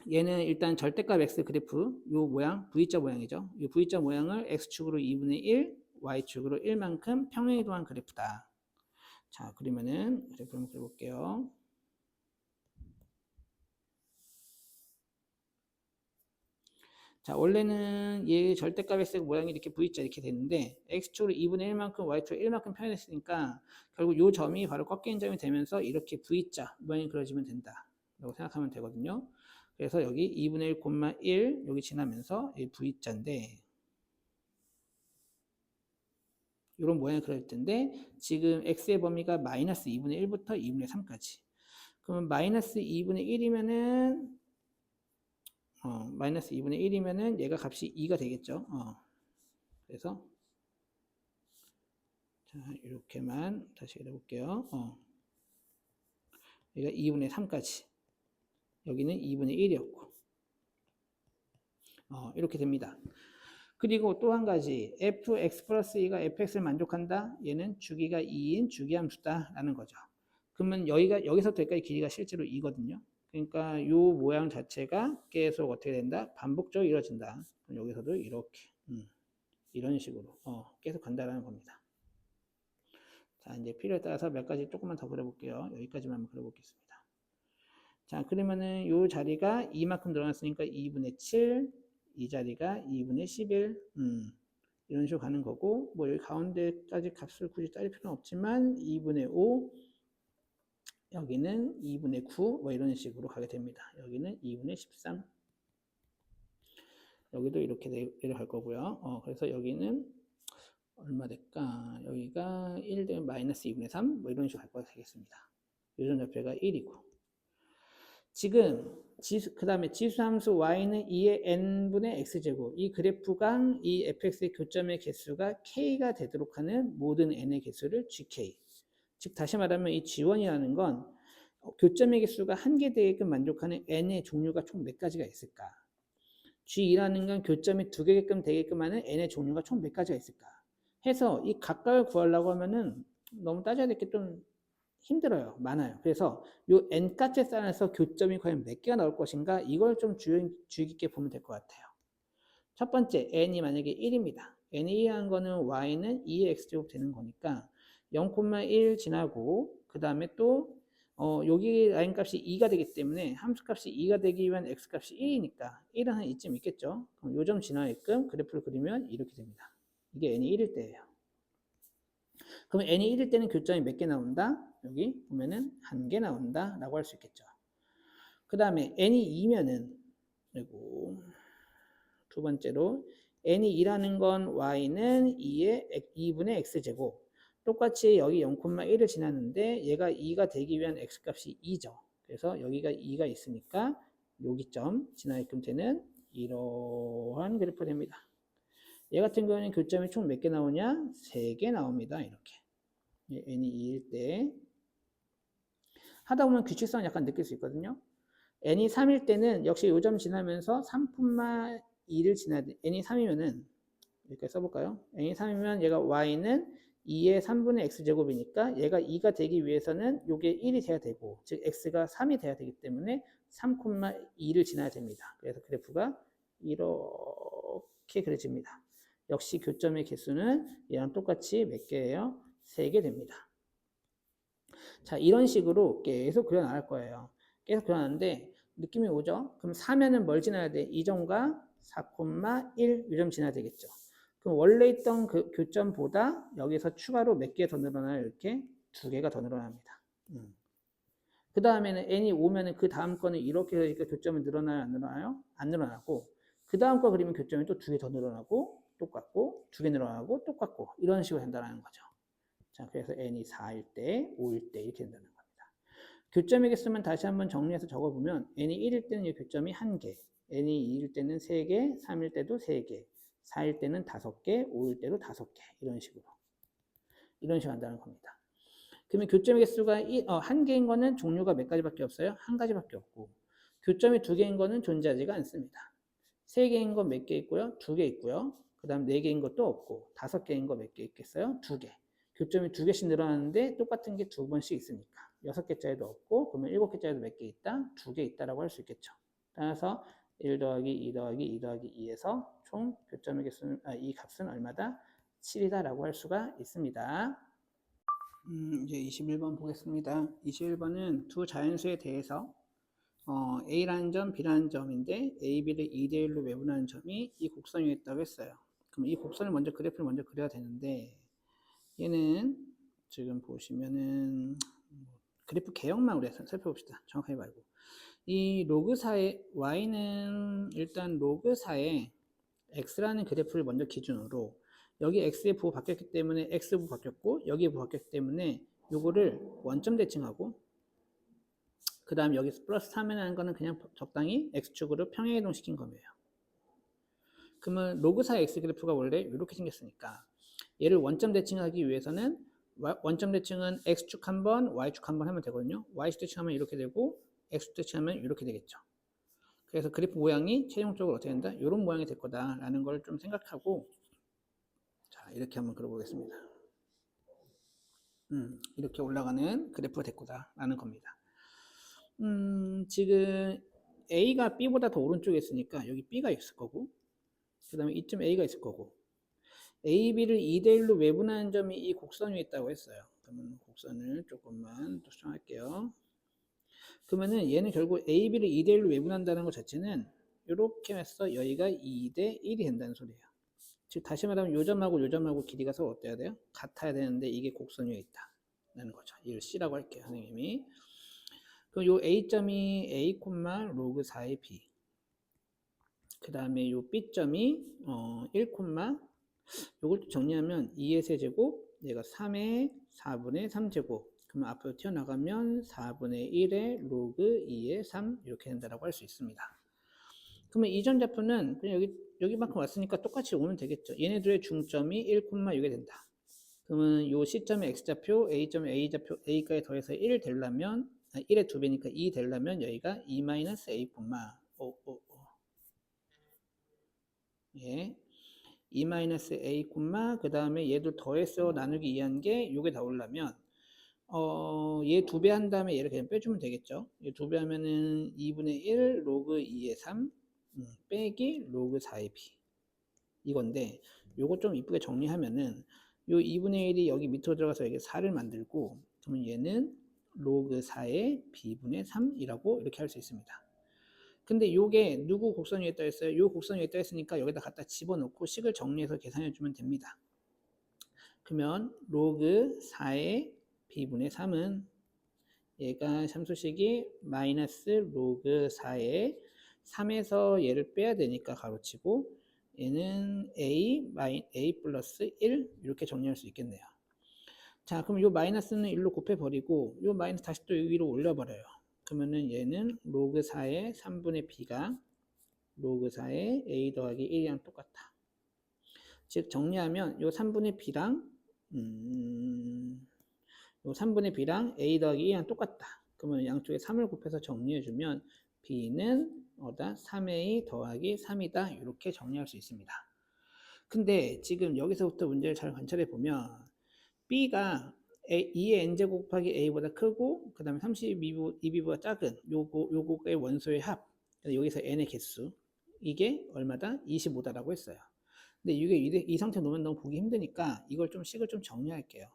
얘는 일단 절대값 x 그래프 요 모양 V자 모양이죠. 이 V자 모양을 x축으로 2분의 1, y축으로 1만큼 평행이동한 그래프다. 자, 그러면은 그래프 한번 그려볼게요. 자, 원래는 얘 절대값 x 모양이 이렇게 V자 이렇게 되는데 x축으로 2분의 1만큼 y축으로 1만큼 표현했으니까 결국 요 점이 바로 꺾이는 점이 되면서 이렇게 V자 모양이 그려지면 된다 라고 생각하면 되거든요. 그래서 여기 2분의 1, 1 여기 지나면서 이 V자인데 이런 모양이 그려질 텐데 지금 x의 범위가 마이너스 2분의 1부터 2분의 3까지 그러면 마이너스 2분의 1이면은 마이너스 2분의 1이면은 얘가 값이 2가 되겠죠. 그래서 자, 이렇게만 다시 그려볼게요. 여기가 2분의 3까지 여기는 2분의 1이었고 이렇게 됩니다. 그리고 또 한 가지 fx 플러스 2가 fx를 만족한다. 얘는 주기가 2인 주기함수다 라는 거죠. 그러면 여기서부터 여기까지 길이가 실제로 2거든요. 그러니까 이 모양 자체가 계속 어떻게 된다? 반복적으로 이루어진다. 여기서도 이렇게 이런 식으로 계속 간다라는 겁니다. 자, 이제 필요에 따라서 몇 가지 조금만 더 그려볼게요. 여기까지만 한번 그려보겠습니다. 자, 그러면은 이 자리가 2만큼 늘어났으니까 2분의 7, 이 자리가 2분의 11, 이런 식으로 가는 거고, 뭐 여기 가운데까지 값을 굳이 따질 필요는 없지만 2분의 5, 여기는 2분의 9, 뭐 이런 식으로 가게 됩니다. 여기는 2분의 13. 여기도 이렇게 내려갈 거고요. 그래서 여기는 얼마 될까? 여기가 1 되면 마이너스 2분의 3, 뭐 이런 식으로 갈 거가 되겠습니다. 요점좌표가 1이고. 지금 그 다음에 지수함수 y는 2의 n분의 x제곱. 이 그래프가 이 fx의 교점의 개수가 k가 되도록 하는 모든 n의 개수를 gk. 즉 다시 말하면 이 g1이라는 건 교점의 개수가 한 개 되게끔 만족하는 n의 종류가 총 몇 가지가 있을까? g2라는 건 교점이 두 개게끔 되게끔 하는 n의 종류가 총 몇 가지가 있을까? 해서 이 각각을 구하려고 하면은 너무 따져야 될 게 좀 힘들어요. 많아요. 그래서 요 n값의 쌍에서 교점이 과연 몇 개가 나올 것인가 이걸 좀 주의 깊게 보면 될 것 같아요. 첫 번째 n이 만약에 1입니다. n이 1이라는 거는 y는 2의 x제곱 되는 거니까 0,1 지나고 그 다음에 또 여기 라인 값이 2가 되기 때문에 함수 값이 2가 되기 위한 x 값이 1이니까 1은 한 이쯤 있겠죠. 그럼 요 점 지나게끔 그래프를 그리면 이렇게 됩니다. 이게 n이 1일 때예요. 그럼 n이 1일 때는 교점이 몇 개 나온다? 여기 보면은 1개 나온다 라고 할 수 있겠죠. 그 다음에 n이 2면은 그리고 두 번째로 n이 2라는 건 y는 2분의 x제곱 똑같이 여기 0,1을 지났는데 얘가 2가 되기 위한 x값이 2죠. 그래서 여기가 2가 있으니까 여기 점 지나게끔 되는 이러한 그래프가 됩니다. 얘 같은 경우는 교점이 총 몇 개 나오냐? 3개 나옵니다. 이렇게. n이 2일 때 하다 보면 규칙성을 약간 느낄 수 있거든요. n이 3일 때는 역시 요점 지나면서 3,2를 지나야 돼. n이 3이면은 이렇게 써볼까요? n이 3이면 얘가 y는 2의 3분의 x제곱이니까 얘가 2가 되기 위해서는 요게 1이 돼야 되고 즉 x가 3이 돼야 되기 때문에 3,2를 지나야 됩니다. 그래서 그래프가 이렇게 그려집니다. 역시 교점의 개수는 얘랑 똑같이 몇 개예요? 3개 됩니다. 자, 이런 식으로 계속 그려나갈 거예요. 계속 그려나가는데 느낌이 오죠? 그럼 4면은 뭘 지나야 돼? 2점과 4,1 이 점 지나야 되겠죠. 그럼 원래 있던 그 교점보다 여기서 추가로 몇 개 더 늘어나요? 이렇게 2개가 더 늘어납니다. 그 다음에는 n이 5면은 그 다음 거는 이렇게 그러니까 교점이 늘어나요? 안 늘어나요? 안 늘어나고 그 다음 거 그리면 교점이 또 2개 더 늘어나고 똑같고 2개 늘어나고 똑같고 이런 식으로 된다는 거죠. 자, 그래서 n이 4일 때, 5일 때 이렇게 된다는 겁니다. 교점의 개수만 다시 한번 정리해서 적어보면 n이 1일 때는 이 교점이 1개, n이 2일 때는 3개, 3일 때도 3개, 4일 때는 5개, 5일 때도 5개 이런 식으로 한다는 겁니다. 그러면 교점의 개수가 1개인 거는 종류가 몇 가지밖에 없어요? 한 가지밖에 없고 교점이 2개인 거는 존재하지가 않습니다. 3개인 거 몇 개 있고요? 2개 있고요. 그 다음 4개인 것도 없고 5개인 거 몇 개 있겠어요? 2개. 교점이 2개씩 늘어나는데 똑같은 게 2번씩 있으니까 6개짜리도 없고 그러면 7개짜리도 몇 개 있다? 2개 있다라고 할 수 있겠죠. 따라서 1 더하기 2 더하기 2 더하기 2에서 총 교점의 개수는 이 값은 얼마다? 7이다라고 할 수가 있습니다. 이제 21번 보겠습니다. 21번은 두 자연수에 대해서 A라는 점, B라는 점인데 A, B를 2대1로 외분하는 점이 이 곡선 위에 있다고 했어요. 그럼 이 곡선을 먼저 그래프를 먼저 그려야 되는데 얘는 지금 보시면은 그래프 개형만 우리 살펴봅시다. 정확하게 말고 이 로그4의 Y는 일단 로그4의 X라는 그래프를 먼저 기준으로 여기 X의 부호 바뀌었기 때문에 X 부호 바뀌었고 여기 부호 바뀌었기 때문에 요거를 원점 대칭하고 그 다음 여기서 플러스 3이라는 거는 그냥 적당히 X축으로 평행이동 시킨 거예요. 그러면 로그4 X 그래프가 원래 이렇게 생겼으니까 얘를 원점 대칭하기 위해서는 원점 대칭은 X축 한번 Y축 한번 하면 되거든요. Y축 대칭하면 이렇게 되고 X축 대칭하면 이렇게 되겠죠. 그래서 그래프 모양이 최종적으로 어떻게 된다? 이런 모양이 될 거다라는 걸 좀 생각하고 자 이렇게 한번 그려보겠습니다. 이렇게 올라가는 그래프가 될 거다라는 겁니다. 지금 A가 B보다 더 오른쪽에 있으니까 여기 B가 있을 거고 그 다음에 이쯤 A가 있을 거고 A, B를 2대1로 외분하는 점이 이 곡선 위에 있다고 했어요. 그러면 곡선을 조금만 또 수정할게요. 그러면은 얘는 결국 A, B를 2대1로 외분한다는 것 자체는 이렇게 해서 여기가 2대1이 된다는 소리예요. 즉 다시 말하면 요 점하고 요 점하고 길이가 서로 어때야 돼요? 같아야 되는데 이게 곡선 위에 있다 라는 거죠. 이걸 C라고 할게요. 선생님이. 그럼 요 A점이 A, 로그 4의 B 그 다음에 요 B점이 1, 요걸 정리하면 2의 세제곱 얘가 3의 4분의 3제곱 그러면 앞으로 튀어나가면 4분의 1의 로그 2의 3 이렇게 된다고 할 수 있습니다. 그러면 이점 좌표는 그냥 여기만큼 왔으니까 똑같이 오면 되겠죠. 얘네들의 중점이 1,6이 된다. 그러면 요 C점의 X좌표, A점의 A좌표, A까지 더해서 1 되려면 1의 2배니까 2 되려면 여기가 2-A, 예. 2-A, 그 다음에 얘도 더해서 나누기 2한 게 요게 나오려면 얘 2배 한 다음에 얘를 그냥 빼주면 되겠죠. 얘 2배 하면은 2분의 1 로그 2의 3 빼기 로그 4의 b 이건데, 요거 좀 이쁘게 정리하면은 요 2분의 1이 여기 밑으로 들어가서 여기 4를 만들고, 그러면 얘는 로그 4의 b분의 3이라고 이렇게 할 수 있습니다. 근데 요게 누구 곡선 위에 떠 있어요? 요 곡선 위에 떠 있으니까 여기다 갖다 집어넣고 식을 정리해서 계산해 주면 됩니다. 그러면 로그 4의 b분의 3은 얘가 함수식이 마이너스 로그 4의 3에서 얘를 빼야 되니까 가로치고, 얘는 a 플러스 1 이렇게 정리할 수 있겠네요. 자, 그럼 요 마이너스는 1로 곱해버리고 요 마이너스 다시 또 위로 올려버려요. 그러면은 얘는 로그 4의 3분의 b가 로그 4의 a 더하기 1이랑 똑같다. 즉 정리하면 요 3분의 b랑 요 3분의 b랑 a 더하기 2랑 똑같다. 그러면 양쪽에 3을 곱해서 정리해주면 b는 3a 더하기 3이다. 이렇게 정리할 수 있습니다. 근데 지금 여기서부터 문제를 잘 관찰해보면 b가 2의 n제곱 곱하기 a보다 크고 그 다음에 32b보다 작은 요거의 원소의 합, 여기서 n의 개수, 이게 얼마다? 25다라고 했어요. 근데 이게 이 상태 놓으면 너무 보기 힘드니까 이걸 좀 식을 좀 정리할게요.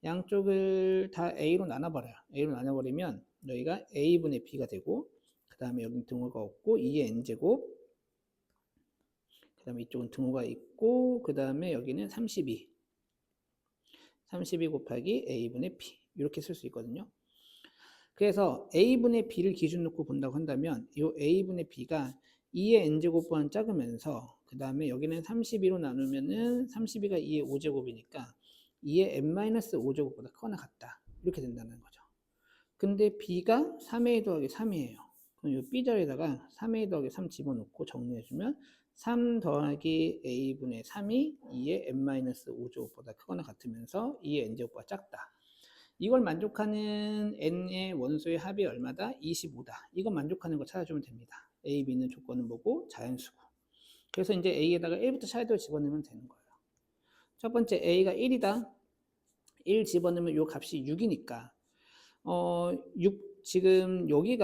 양쪽을 다 a로 나눠버려요. a로 나눠버리면 여기가 a분의 b가 되고, 그 다음에 여기는 등호가 없고 2의 n제곱, 그 다음에 이쪽은 등호가 있고, 그 다음에 여기는 32 곱하기 a분의 b 이렇게 쓸 수 있거든요. 그래서 a분의 b를 기준 놓고 본다고 한다면 이 a분의 b가 2의 n제곱보다 작으면서, 그 다음에 여기는 32로 나누면은 32가 2의 5제곱이니까 2의 n-5제곱보다 크거나 같다. 이렇게 된다는 거죠. 근데 b가 3a 더하기 3이에요. 그럼 이 b자리에다가 3a 더하기 3 집어넣고 정리해주면 3 더하기 a분의 3이 2의 n-5제곱보다 크거나 같으면서 2의 n제곱보다 작다. 이걸 만족하는 n의 원소의 합이 얼마다? 25다. 이거 만족하는 거 찾아주면 됩니다. a, b는 조건은 뭐고? 자연수고. 그래서 이제 a에다가 1부터 차례대로 집어넣으면 되는 거예요. 첫 번째 a가 1이다. 1 집어넣으면 요 값이 6이니까 6 지금 여기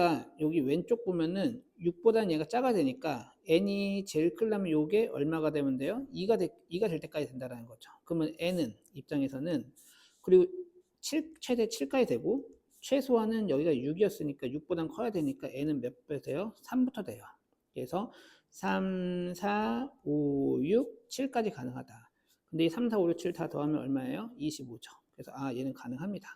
왼쪽 보면은 6보다는 얘가 작아야 되니까 n이 제일 크려면 요게 얼마가 되면 돼요? 2가 될 때까지 된다는 거죠. 그러면 n은 입장에서는, 그리고 최대 7까지 되고 최소한은 여기가 6이었으니까 6보단 커야 되니까 n은 몇 배 돼요? 3부터 돼요. 그래서 3, 4, 5, 6, 7까지 가능하다. 근데 이 3, 4, 5, 6, 7 다 더하면 얼마예요? 25죠. 그래서 얘는 가능합니다.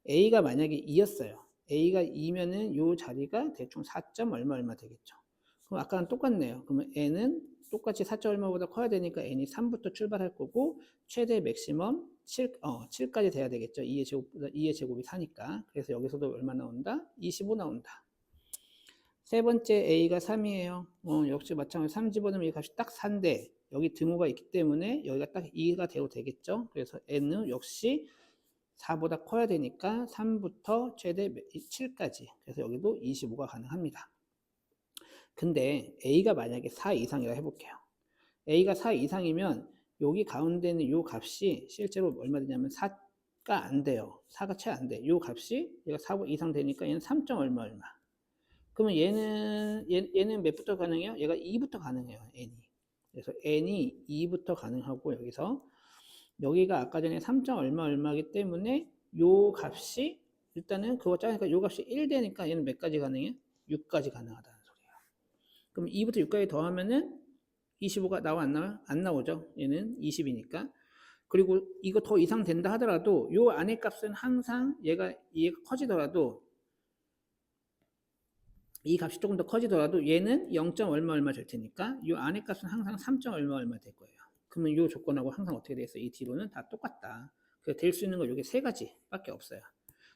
A가 만약에 2였어요. A가 2면은 요 자리가 대충 4. 얼마 되겠죠. 그럼 아까랑 똑같네요. 그러면 N은 똑같이 4. 얼마보다 커야 되니까 N이 3부터 출발할 거고 최대 맥시멈 7까지 돼야 되겠죠. 2의 제곱이 4니까. 그래서 여기서도 얼마 나온다? 25 나온다. 세 번째 A가 3이에요. 역시 마찬가지로 3 집어넣으면 이 값이 딱 4인데 여기 등호가 있기 때문에 여기가 딱 2가 되도 되겠죠. 그래서 N은 역시 4보다 커야 되니까 3부터 최대 7까지. 그래서 여기도 25가 가능합니다. 근데 A가 만약에 4 이상이라 해볼게요. A가 4 이상이면 여기 가운데는 이 값이 실제로 얼마 되냐면 4가 안 돼요. 4가 채 안 돼. 이 값이 얘가 4 이상 되니까 얘는 3. 얼마. 그러면 얘는 몇부터 가능해요? 얘가 2부터 가능해요. N이. 그래서 N이 2부터 가능하고, 여기가 아까 전에 3. 얼마이기 때문에 요 값이 일단은 그거 작으니까 요 값이 1 되니까 얘는 몇 가지 가능해요? 6까지 가능하다는 소리예요. 그럼 2부터 6까지 더하면은 25가 나와 안 나와요? 안 나오죠. 얘는 20이니까. 그리고 이거 더 이상 된다 하더라도 요 안의 값은 항상 얘가 커지더라도, 이 값이 조금 더 커지더라도 얘는 0. 얼마 될 테니까 이 안의 값은 항상 3. 얼마 될 거예요. 그러면 이 조건하고 항상 어떻게 돼 있어? 이 뒤로는 다 똑같다. 그래서 될 수 있는 거 이게 세 가지밖에 없어요.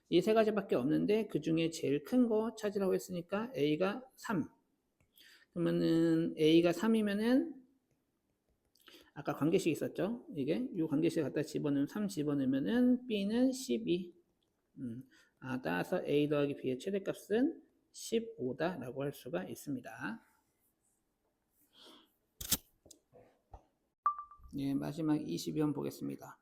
이 세 가지밖에 없는데 그 중에 제일 큰 거 찾으라고 했으니까 A가 3. 그러면은 A가 3이면은 아까 관계식 있었죠? 이게 이 관계식 갖다 집어넣으면 3 집어넣으면은 B는 12. 따라서 A 더하기 B의 최대값은 15다라고 할 수가 있습니다. 예, 마지막 22번 보겠습니다.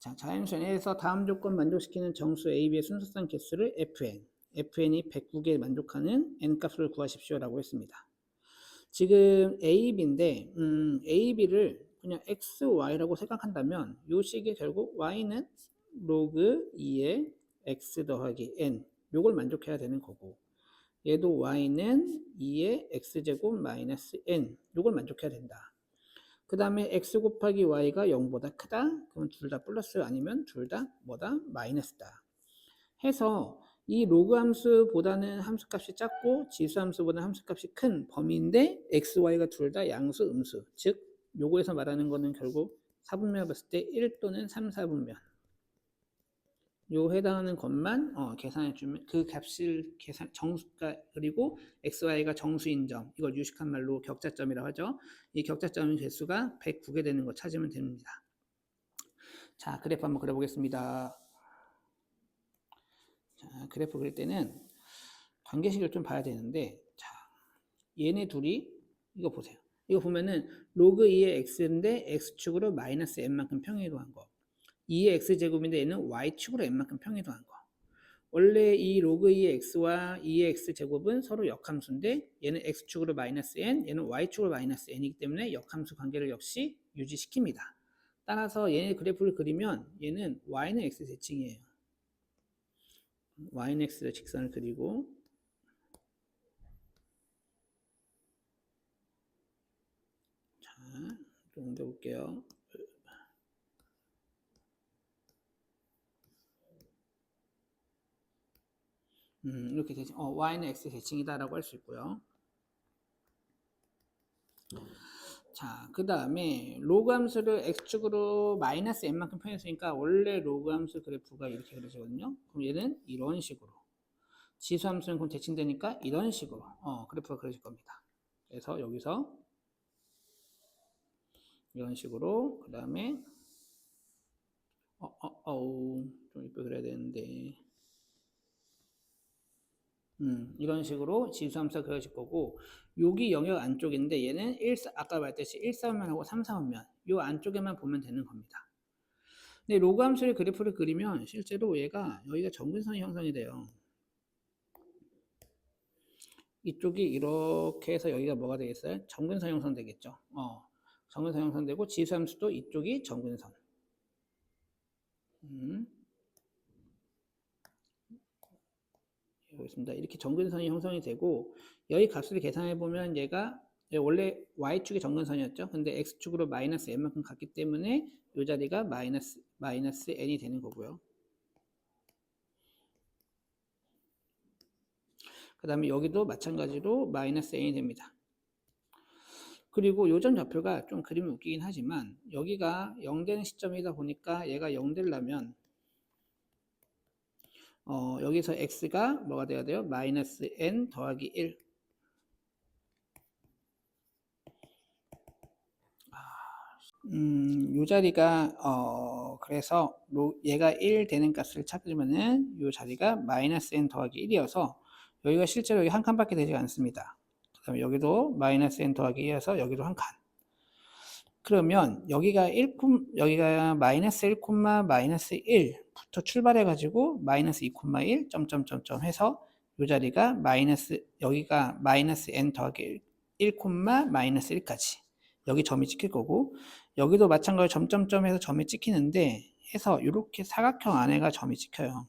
자, 자연수 n에서 다음 조건 만족시키는 정수 AB의 순서상 개수를 FN이 109개에 만족하는 n값을 구하십시오라고 했습니다. 지금 A, B인데 A, B를 그냥 X, Y라고 생각한다면 요 식이 결국 Y는 로그 2의 X 더하기 N 요걸 만족해야 되는 거고 얘도 Y는 2의 X제곱 마이너스 N 요걸 만족해야 된다. 그 다음에 X 곱하기 Y가 0보다 크다? 그럼 둘 다 플러스 아니면 둘 다 뭐다? 마이너스다. 해서 이 로그 함수보다는 함수값이 작고 지수 함수보다는 함수값이 큰 범위인데 x, y가 둘 다 양수, 음수. 즉 요거에서 말하는 거는 결국 4분면을 봤을 때 1 또는 3, 4분면 요 해당하는 것만 계산해 주면 그 값을 정수가 그리고 x, y가 정수인 점 이걸 유식한 말로 격자점이라고 하죠. 이 격자점의 개수가 109개 되는 거 찾으면 됩니다. 자, 그래프 한번 그려보겠습니다. 자, 그래프 그릴 때는 관계식을 좀 봐야 되는데, 자, 얘네 둘이 이거 보세요. 이거 보면은 로그 2의 x인데 x축으로 마이너스 n만큼 평이동한 거. 2의 x제곱인데 얘는 y축으로 n만큼 평이동한 거. 원래 이 로그 2의 x와 2의 x제곱은 서로 역함수인데 얘는 x축으로 마이너스 n, 얘는 y축으로 마이너스 n이기 때문에 역함수 관계를 역시 유지시킵니다. 따라서 얘네 그래프를 그리면 얘는 y는 x 대칭이에요. y는 x로 직선을 그리고 자, 좀 옮겨볼게요. 이렇게 대칭, y는 x 대칭이다라고 할 수 있고요. 자, 그 다음에 로그 함수를 x축으로 마이너스 n만큼 표현했으니까 원래 로그 함수 그래프가 이렇게 그려지거든요. 그럼 얘는 이런 식으로 지수 함수는 그럼 대칭되니까 이런 식으로 그래프가 그려질 겁니다. 그래서 여기서 이런 식으로 그 다음에 좀 이쁘게 그려야 되는데 이런 식으로 지수함수가 그려질 거고 여기 영역 안쪽인데 얘는 아까 말했듯이 1, 4분면하고 3, 4분면 요 안쪽에만 보면 되는 겁니다. 근데 로그 함수의 그래프를 그리면 실제로 얘가 여기가 정근선이 형성이 돼요. 이쪽이 이렇게 해서 여기가 뭐가 되겠어요? 정근선 형성 되겠죠. 정근선 형성되고 지수함수도 이쪽이 정근선. 여기 있습니다. 이렇게 정근선이 형성이 되고 여기 값을 계산해 보면 얘가 원래 y축이 정근선이었죠. 근데 x축으로 마이너스 n만큼 갔기 때문에 이 자리가 마이너스 n이 되는 거고요. 그 다음에 여기도 마찬가지로 마이너스 n이 됩니다. 그리고 요점 좌표가 좀 그림이 웃기긴 하지만 여기가 0 되는 시점이다 보니까 얘가 0 되려면 여기서 x가 뭐가 돼야 돼요? 마이너스 n 더하기 1. 요 자리가 그래서 얘가 1 되는 값을 찾으면은 요 자리가 마이너스 n 더하기 1이어서 여기가 실제로 여기 한 칸밖에 되지 않습니다. 그 다음에 여기도 마이너스 n 더하기 1이어서 여기도 한 칸. 그러면 여기가 마이너스 1, 마이너스 1부터 출발해 가지고 마이너스 2, 1 점점점점 해서 요 자리가 여기가 마이너스 n 더하기 1, 마이너스 1까지 여기 점이 찍힐 거고 여기도 마찬가지로 점점점 해서 점이 찍히는데 해서 이렇게 사각형 안에가 점이 찍혀요.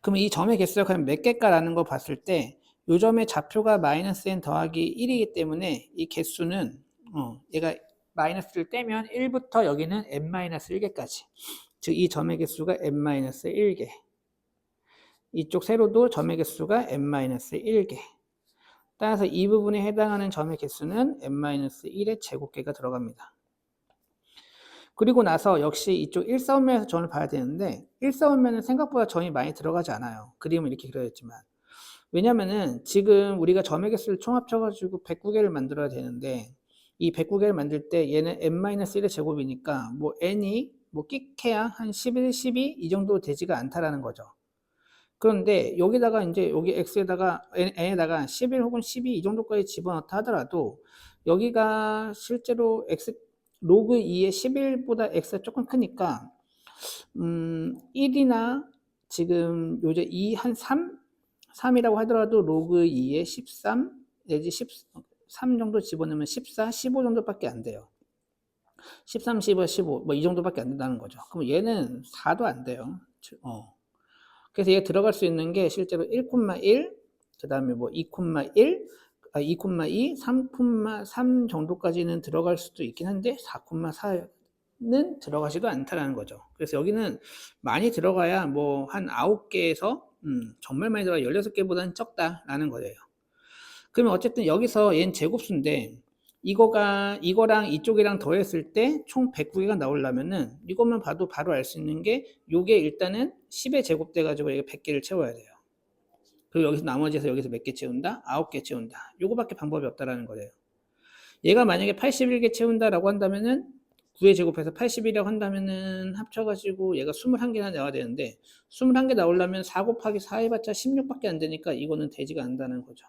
그러면 이 점의 개수가 과연 몇 개일까라는 거 봤을 때 이 점의 좌표가 마이너스 n 더하기 1이기 때문에 이 개수는 얘가 마이너스를 떼면 1부터 여기는 n-1개까지 즉 이 점의 개수가 n-1개 이쪽 세로도 점의 개수가 n-1개 따라서 이 부분에 해당하는 점의 개수는 n-1의 제곱개가 들어갑니다. 그리고 나서 역시 이쪽 1사분면에서 점을 봐야 되는데 1사분면은 생각보다 점이 많이 들어가지 않아요. 그림은 이렇게 그려졌지만 왜냐면은 지금 우리가 점의 개수를 총 합쳐가지고 109개를 만들어야 되는데 이 109개를 만들 때 얘는 n-1의 제곱이니까 뭐 n이 뭐 끽해야 한 11, 12 이 정도 되지가 않다라는 거죠. 그런데 여기다가 이제 여기 x에다가 n에다가 11 혹은 12 이 정도까지 집어넣다 하더라도 여기가 실제로 로그 2의 11보다 x가 조금 크니까 1이나 지금 요새 2 한 3이라고 하더라도 로그 2의 13 내지 13 정도 집어넣으면 14, 15 정도밖에 안 돼요. 13, 15, 15 뭐 이 정도밖에 안 된다는 거죠. 그럼 얘는 4도 안 돼요. 그래서 얘 들어갈 수 있는 게 실제로 1,1, 그 다음에 뭐 2,1, 2,2, 3,3 정도까지는 들어갈 수도 있긴 한데 4,4는 들어가지도 않다라는 거죠. 그래서 여기는 많이 들어가야 뭐 한 9개에서 정말 많이 들어가 16개보다는 적다라는 거예요. 그러면 어쨌든 여기서 얘는 제곱수인데 이거랑 이쪽이랑 더했을 때 총 109개가 나오려면은 이것만 봐도 바로 알 수 있는 게 요게 일단은 10의 제곱 돼 가지고 이게 100개를 채워야 돼요. 그리고 여기서 나머지에서 여기서 몇 개 채운다? 9개 채운다. 요거밖에 방법이 없다라는 거예요. 얘가 만약에 81개 채운다라고 한다면은 9의 제곱해서 81이라고 한다면은 합쳐가지고 얘가 21개나 나와야 되는데 21개 나오려면 4 곱하기 4 해봤자 16밖에 안 되니까 이거는 되지가 않는다는 거죠.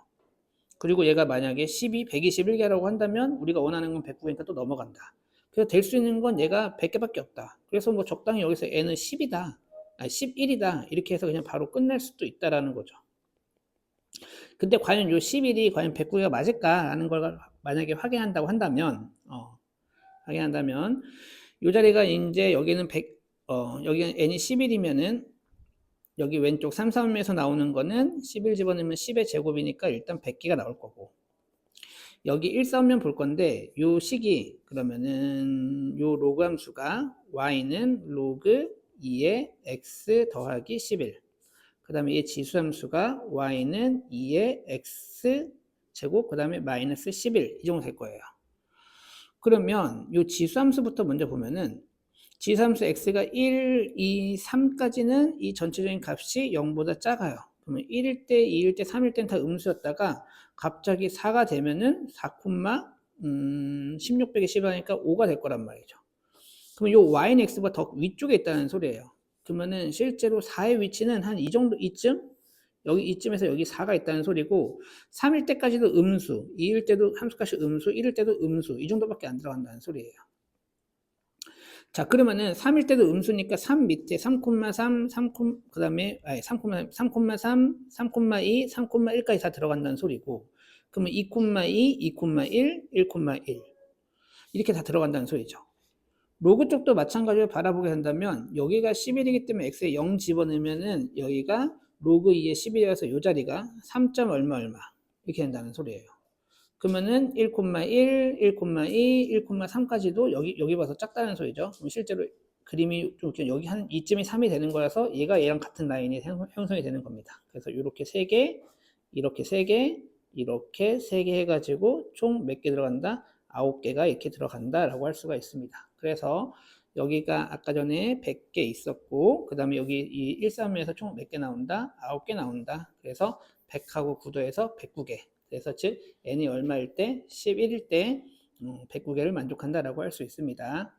그리고 얘가 만약에 121개라고 한다면 우리가 원하는 건 109개니까 또 넘어간다. 그래서 될 수 있는 건 얘가 100개밖에 없다. 그래서 뭐 적당히 여기서 n은 10이다. 11이다. 이렇게 해서 그냥 바로 끝낼 수도 있다라는 거죠. 근데 과연 요 11이 과연 109개가 맞을까라는 걸 만약에 확인한다고 한다면, 요 자리가 이제 여기는 여기는 n이 11이면은 여기 왼쪽 3, 3에서 나오는 거는 11 집어넣으면 10의 제곱이니까 일단 100개가 나올 거고 여기 1, 4면 볼 건데 요 식이 그러면은 요 로그 함수가 y는 로그 2의 x 더하기 11 그 다음에 이 지수 함수가 y는 2의 x 제곱 그 다음에 마이너스 11 이 정도 될 거예요. 그러면 요 지수 함수부터 먼저 보면은 지수함수 x가 1, 2, 3까지는 이 전체적인 값이 0보다 작아요. 그러면 1일 때, 2일 때, 3일 때는 다 음수였다가 갑자기 4가 되면은 4, 16 빼기 10 하니까 5가 될 거란 말이죠. 그러면 요 y는 x보다 더 위쪽에 있다는 소리예요. 그러면은 실제로 4의 위치는 한 이 정도, 이쯤? 여기 이쯤에서 여기 4가 있다는 소리고 3일 때까지도 음수, 2일 때도 함수값이 음수, 1일 때도 음수 이 정도밖에 안 들어간다는 소리예요. 자, 그러면은 3일 때도 음수니까 3 밑에 3,3, 그 다음에, 3,3, 3,2, 3,1까지 다 들어간다는 소리고, 그러면 2,2, 2,1, 1,1. 이렇게 다 들어간다는 소리죠. 로그 쪽도 마찬가지로 바라보게 된다면, 여기가 11이기 때문에 x에 0 집어넣으면은 여기가 로그 2의 11이라서 이 자리가 3. 얼마 이렇게 된다는 소리예요. 그러면은 1,1, 1,2, 1,3까지도 여기 봐서 작다는 소리죠. 실제로 그림이 좀 여기 한 이쯤이 3이 되는 거라서 얘랑 같은 라인이 형성이 되는 겁니다. 그래서 이렇게 3개, 이렇게 3개, 이렇게 3개 해가지고 총 몇 개 들어간다? 9개가 이렇게 들어간다라고 할 수가 있습니다. 그래서 여기가 아까 전에 100개 있었고 그 다음에 여기 이 1,3에서 총 몇 개 나온다? 9개 나온다. 그래서 100하고 9도에서 109개. 그래서 즉 n이 얼마일 때? 11일 때 109개를 만족한다라고 할 수 있습니다.